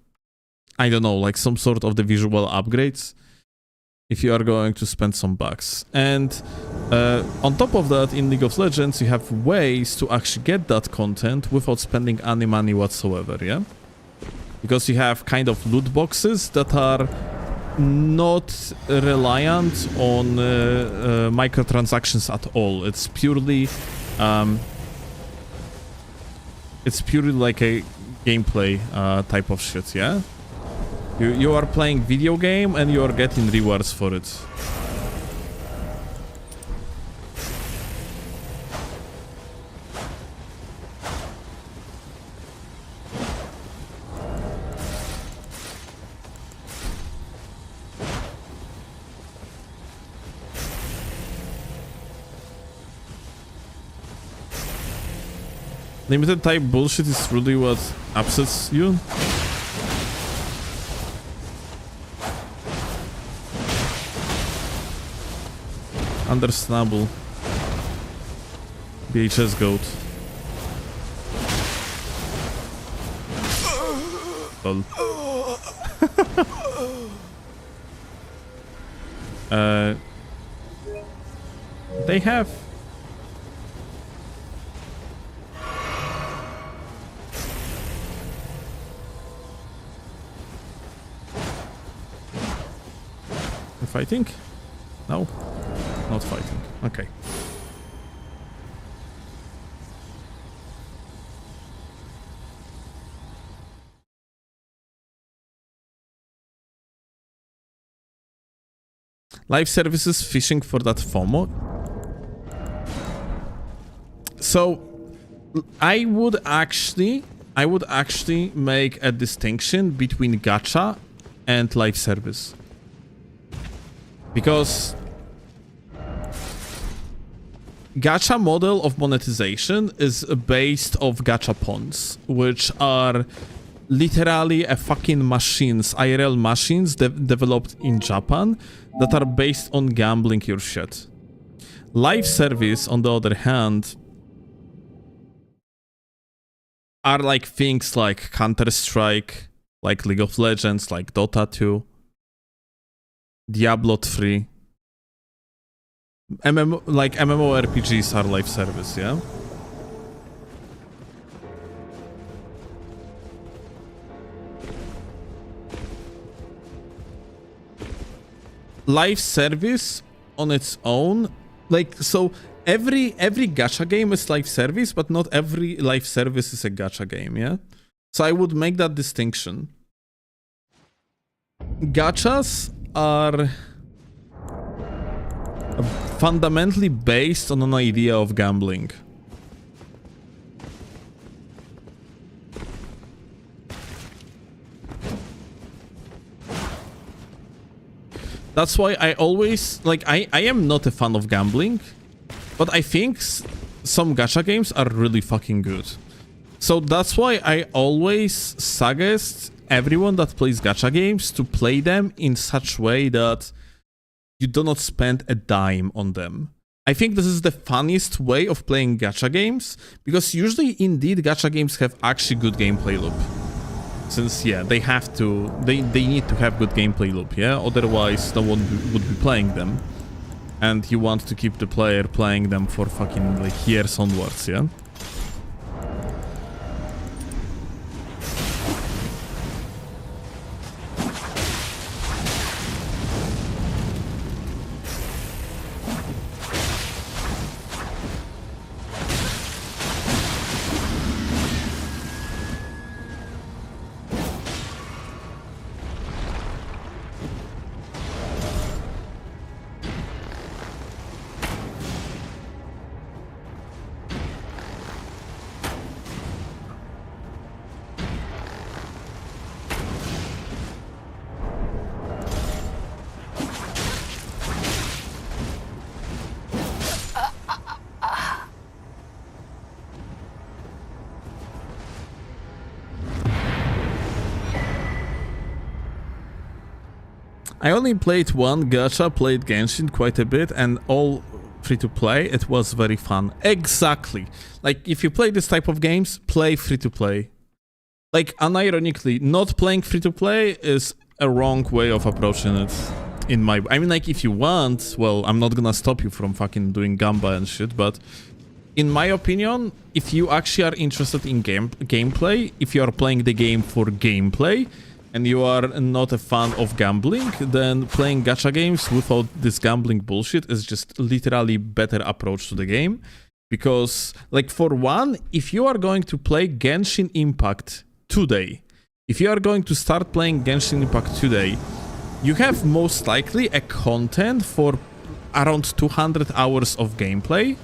I don't know, like some sort of the visual upgrades if you are going to spend some bucks. And on top of that, in League of Legends, you have ways to actually get that content without spending any money whatsoever, yeah? Because you have kind of loot boxes that are not reliant on microtransactions at all. It's purely like a gameplay type of shit, yeah? You are playing video game and you are getting rewards for it. Limited type bullshit is really what upsets you. Understandable. BHS goat. Lol. They have fighting? No, not fighting. Okay. Live services fishing for that FOMO. So I would actually make a distinction between gacha and live service. Because gacha model of monetization is based off gachapons, which are literally a fucking machines, IRL machines developed in Japan that are based on gambling your shit. Live service, on the other hand, are like things like Counter-Strike, like League of Legends, like Dota 2, Diablo 3. Like MMORPGs are live service, yeah? Live service on its own, like, so every gacha game is live service, but not every live service is a gacha game, yeah? So I would make that distinction. Gachas are fundamentally based on an idea of gambling. That's why I always, like, I am not a fan of gambling, but I think some gacha games are really fucking good. So that's why I always suggest everyone that plays gacha games to play them in such way that you do not spend a dime on them. I think this is the funniest way of playing gacha games, because usually indeed gacha games have actually good gameplay loop. Since, yeah, they have to, they need to have good gameplay loop, yeah? Otherwise, no one would be playing them. And you want to keep the player playing them for fucking, like, years onwards, yeah? I only played one gacha, played Genshin quite a bit, and all free-to-play. It was very fun. Exactly. Like, if you play this type of games, play free-to-play. Like, unironically, not playing free-to-play is a wrong way of approaching it. In my... I mean, like, if you want, well, I'm not gonna stop you from fucking doing gamba and shit, but... in my opinion, if you actually are interested in gameplay, if you are playing the game for gameplay, and you are not a fan of gambling, then playing gacha games without this gambling bullshit is just literally better approach to the game. Because, like, for one, if you are going to play Genshin Impact today, if you are going to start playing Genshin Impact today, you have most likely a content for around 200 hours of gameplay,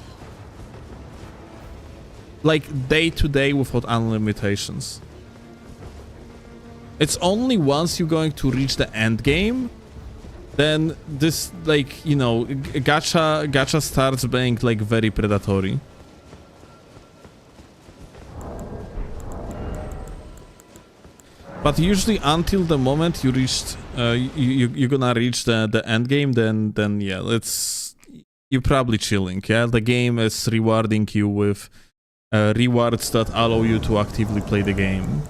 like day to day without unlimitations. It's only once you're going to reach the end game, then this, like, you know, gacha starts being, like, very predatory. But usually until the moment you reached, you're gonna reach the end game, then yeah, you're probably chilling, yeah? The game is rewarding you with rewards that allow you to actively play the game.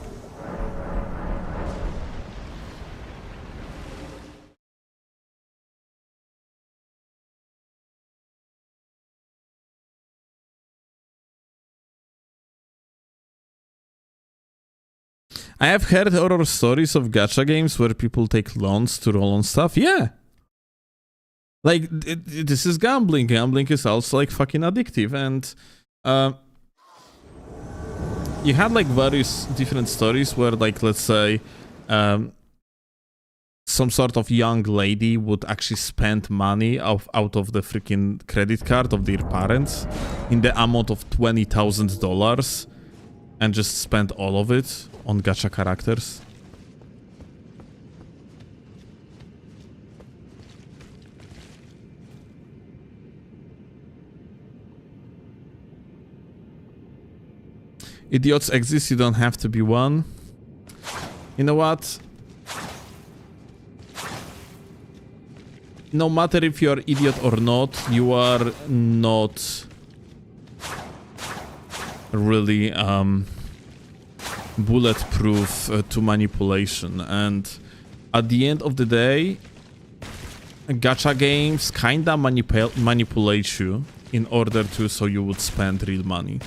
I have heard horror stories of gacha games where people take loans to roll on stuff. Yeah. Like, this is gambling. Gambling is also, like, fucking addictive. And you had, like, various different stories where, like, let's say, some sort of young lady would actually spend money out of the freaking credit card of their parents in the amount of $20,000 and just spend all of it on gacha characters. Idiots exist, you don't have to be one. You know what? No matter if you're idiot or not, you are not really bulletproof to manipulation. And at the end of the day, gacha games kinda manipulate you in order to so you would spend real money.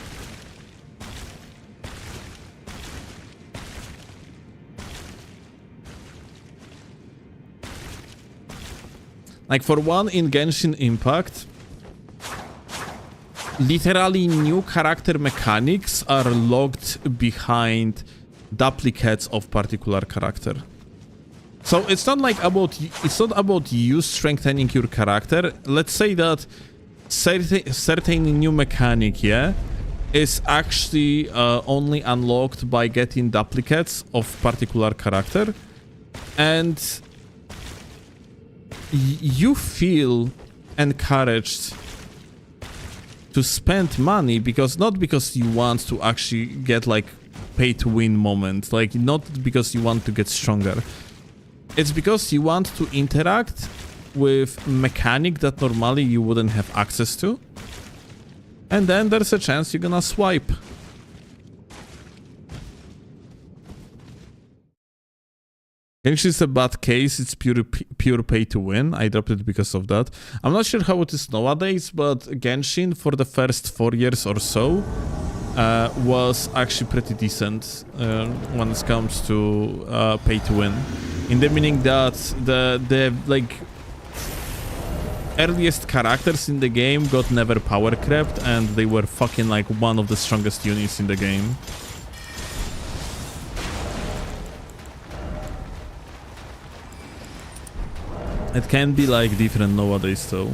Like, for one, in Genshin Impact, literally new character mechanics are locked behind duplicates of particular character. So it's not like about you strengthening your character. Let's say that certain new mechanic, yeah, is actually only unlocked by getting duplicates of particular character, and you feel encouraged to spend money not because you want to actually get like pay to win moment, like not because you want to get stronger. It's because you want to interact with mechanic that normally you wouldn't have access to, and then there's a chance you're gonna swipe. Genshin is a bad case, it's pure pay to win. I dropped it because of that. I'm not sure how it is nowadays, but Genshin for the first 4 years or so was actually pretty decent when it comes to pay to win. In the meaning that the like earliest characters in the game got never power crept, and they were fucking like one of the strongest units in the game. It can be like different nowadays though.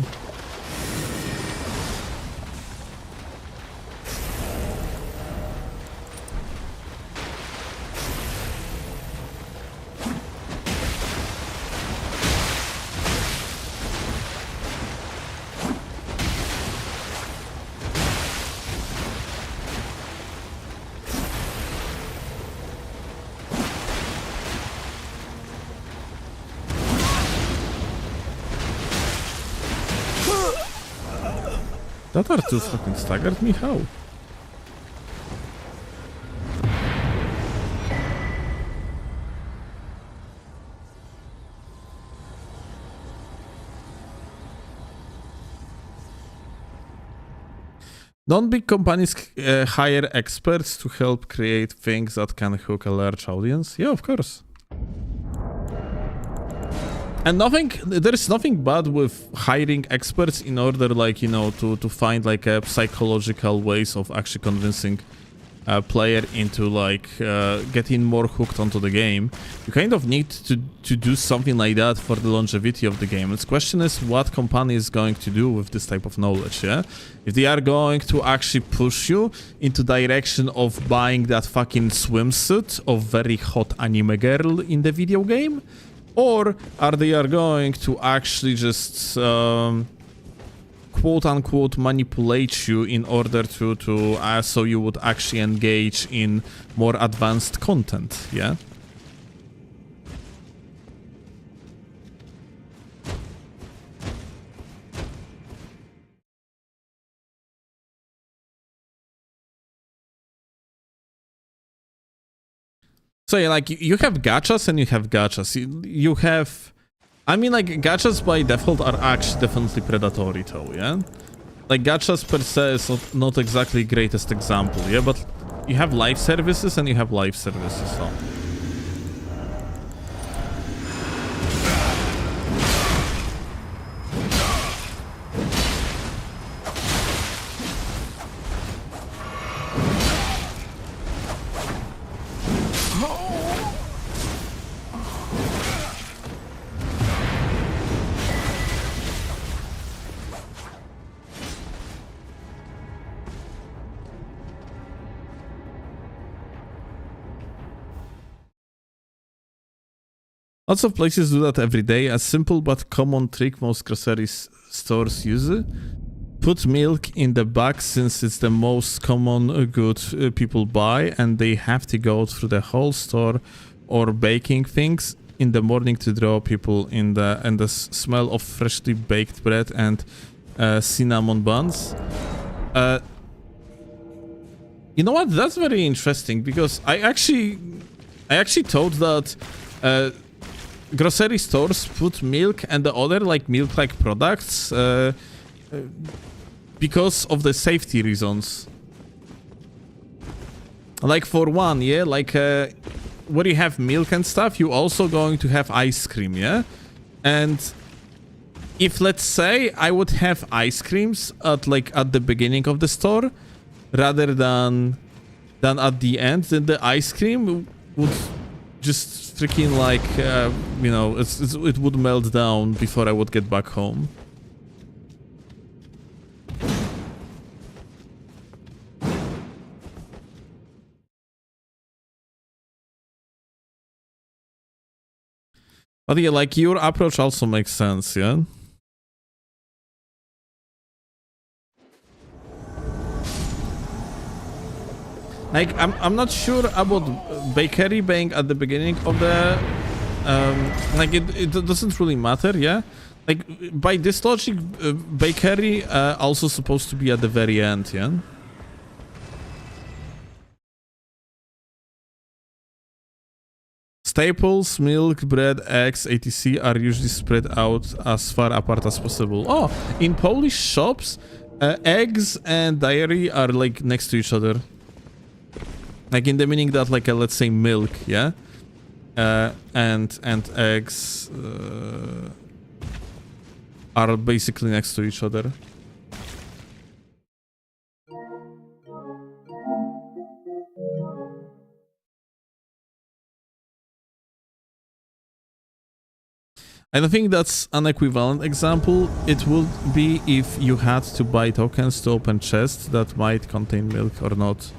That R2 fucking staggered me? How? Don't big companies hire experts to help create things that can hook a large audience? Yeah, of course. And there's nothing bad with hiring experts in order, like, you know, to find like a psychological ways of actually convincing a player into like getting more hooked onto the game. You kind of need to do something like that for the longevity of the game. The question is what company is going to do with this type of knowledge, yeah? If they are going to actually push you into direction of buying that fucking swimsuit of very hot anime girl in the video game, or are they going to actually just quote-unquote manipulate you in order to so you would actually engage in more advanced content, yeah? So yeah, like, you have gachas and you have gachas. You have... I mean, like, gachas by default are actually definitely predatory though, yeah? Like, gachas per se is not exactly greatest example, yeah? But you have live services and you have live services, so... Lots of places do that every day. A simple but common trick most grocery stores use. Put milk in the box since it's the most common good people buy, and they have to go through the whole store or baking things in the morning to draw people in the smell of freshly baked bread and cinnamon buns. You know what? That's very interesting because I actually thought that grocery stores put milk and the other like milk-like products because of the safety reasons. Like for one, yeah, like where you have milk and stuff, you also going to have ice cream, yeah? And if let's say I would have ice creams at the beginning of the store rather than at the end, then the ice cream would just freaking like you know, it would melt down before I would get back home. But yeah, like your approach also makes sense, yeah? Like, I'm not sure about bakery being at the beginning of the... like, it doesn't really matter, yeah? Like, by this logic, bakery also supposed to be at the very end, yeah? Staples, milk, bread, eggs, etc. are usually spread out as far apart as possible. Oh, in Polish shops, eggs and dairy are like next to each other. Like in the meaning that like let's say milk, yeah, and eggs are basically next to each other. I don't think that's an equivalent example. It would be if you had to buy tokens to open chests that might contain milk or not.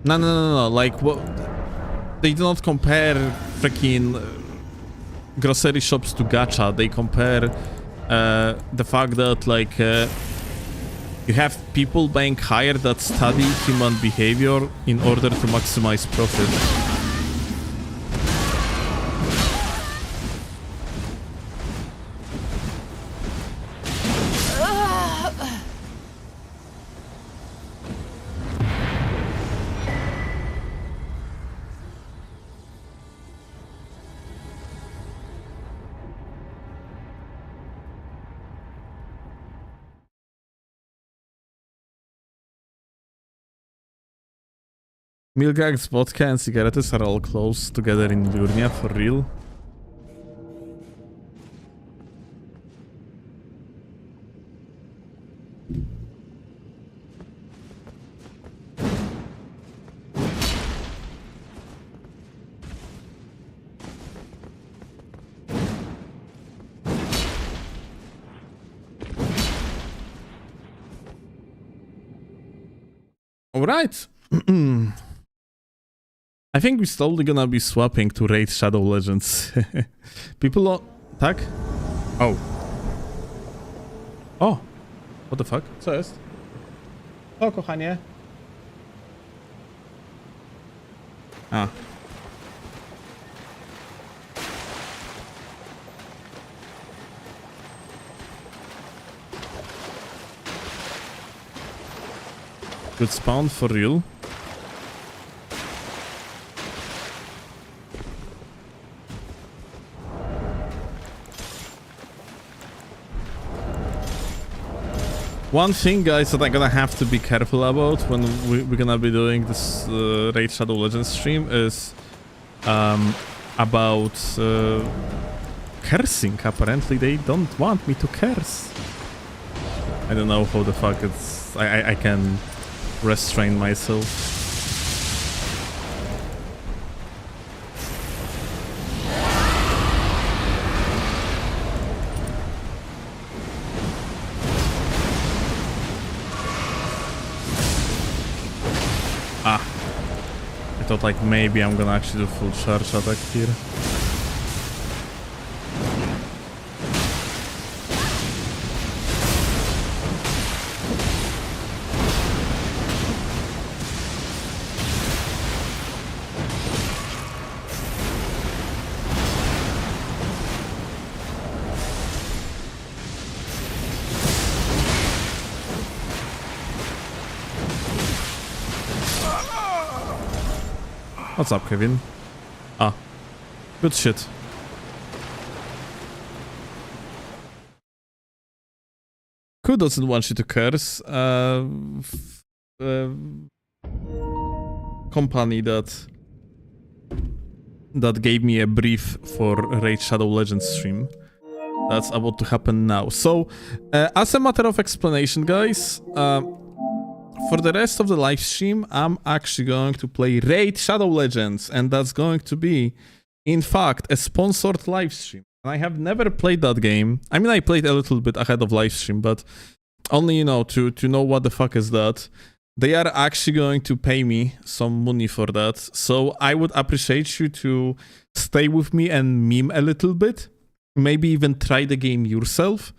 No. Like, what? They do not compare freaking grocery shops to gacha. They compare the fact that, like, you have people being hired that study human behavior in order to maximize profit. Milgax, vodka and cigarettes are all close together in Liurnia, for real. Alright. I think we're slowly gonna be swapping to Raid Shadow Legends. People on... Tak? Oh. Oh. What the fuck? Co jest? O, kochanie. A. Good spawn, for real. One thing, guys, that I'm gonna have to be careful about when we're gonna be doing this Raid Shadow Legends stream is about cursing. Apparently they don't want me to curse. I don't know how the fuck it's... I can restrain myself. I thought like maybe I'm gonna actually do full charge attack here. What's up, Kevin? Ah, good shit. Who doesn't want you to curse? Company that gave me a brief for Raid Shadow Legends stream. That's about to happen now. So, as a matter of explanation, guys, for the rest of the live stream, I'm actually going to play Raid Shadow Legends, and that's going to be, in fact, a sponsored live stream. I have never played that game. I mean, I played a little bit ahead of live stream, but only, you know, to know what the fuck is that. They are actually going to pay me some money for that. So I would appreciate you to stay with me and meme a little bit. Maybe even try the game yourself.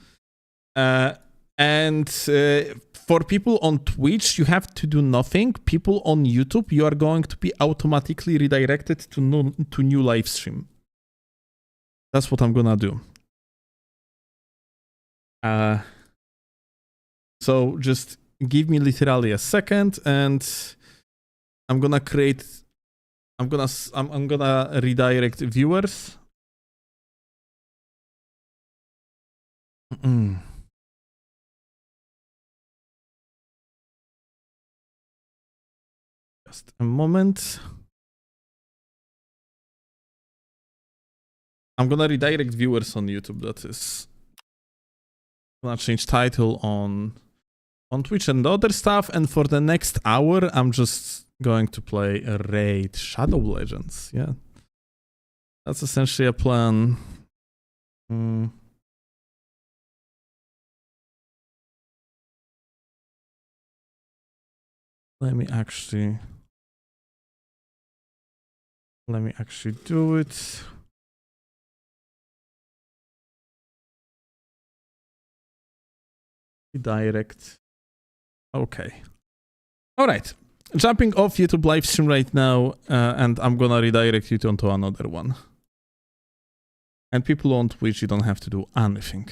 And for people on Twitch, you have to do nothing. People on YouTube, you are going to be automatically redirected to new live stream. That's what I'm gonna do. So just give me literally a second, and I'm gonna redirect viewers. Just a moment. I'm gonna redirect viewers on YouTube. That is, I'm gonna change title on Twitch and other stuff. And for the next hour, I'm just going to play a Raid Shadow Legends. Yeah, that's essentially a plan. Let me actually do it. Direct. Okay. All right. Jumping off YouTube live stream right now, and I'm gonna redirect you onto another one. And people on Twitch, you don't have to do anything.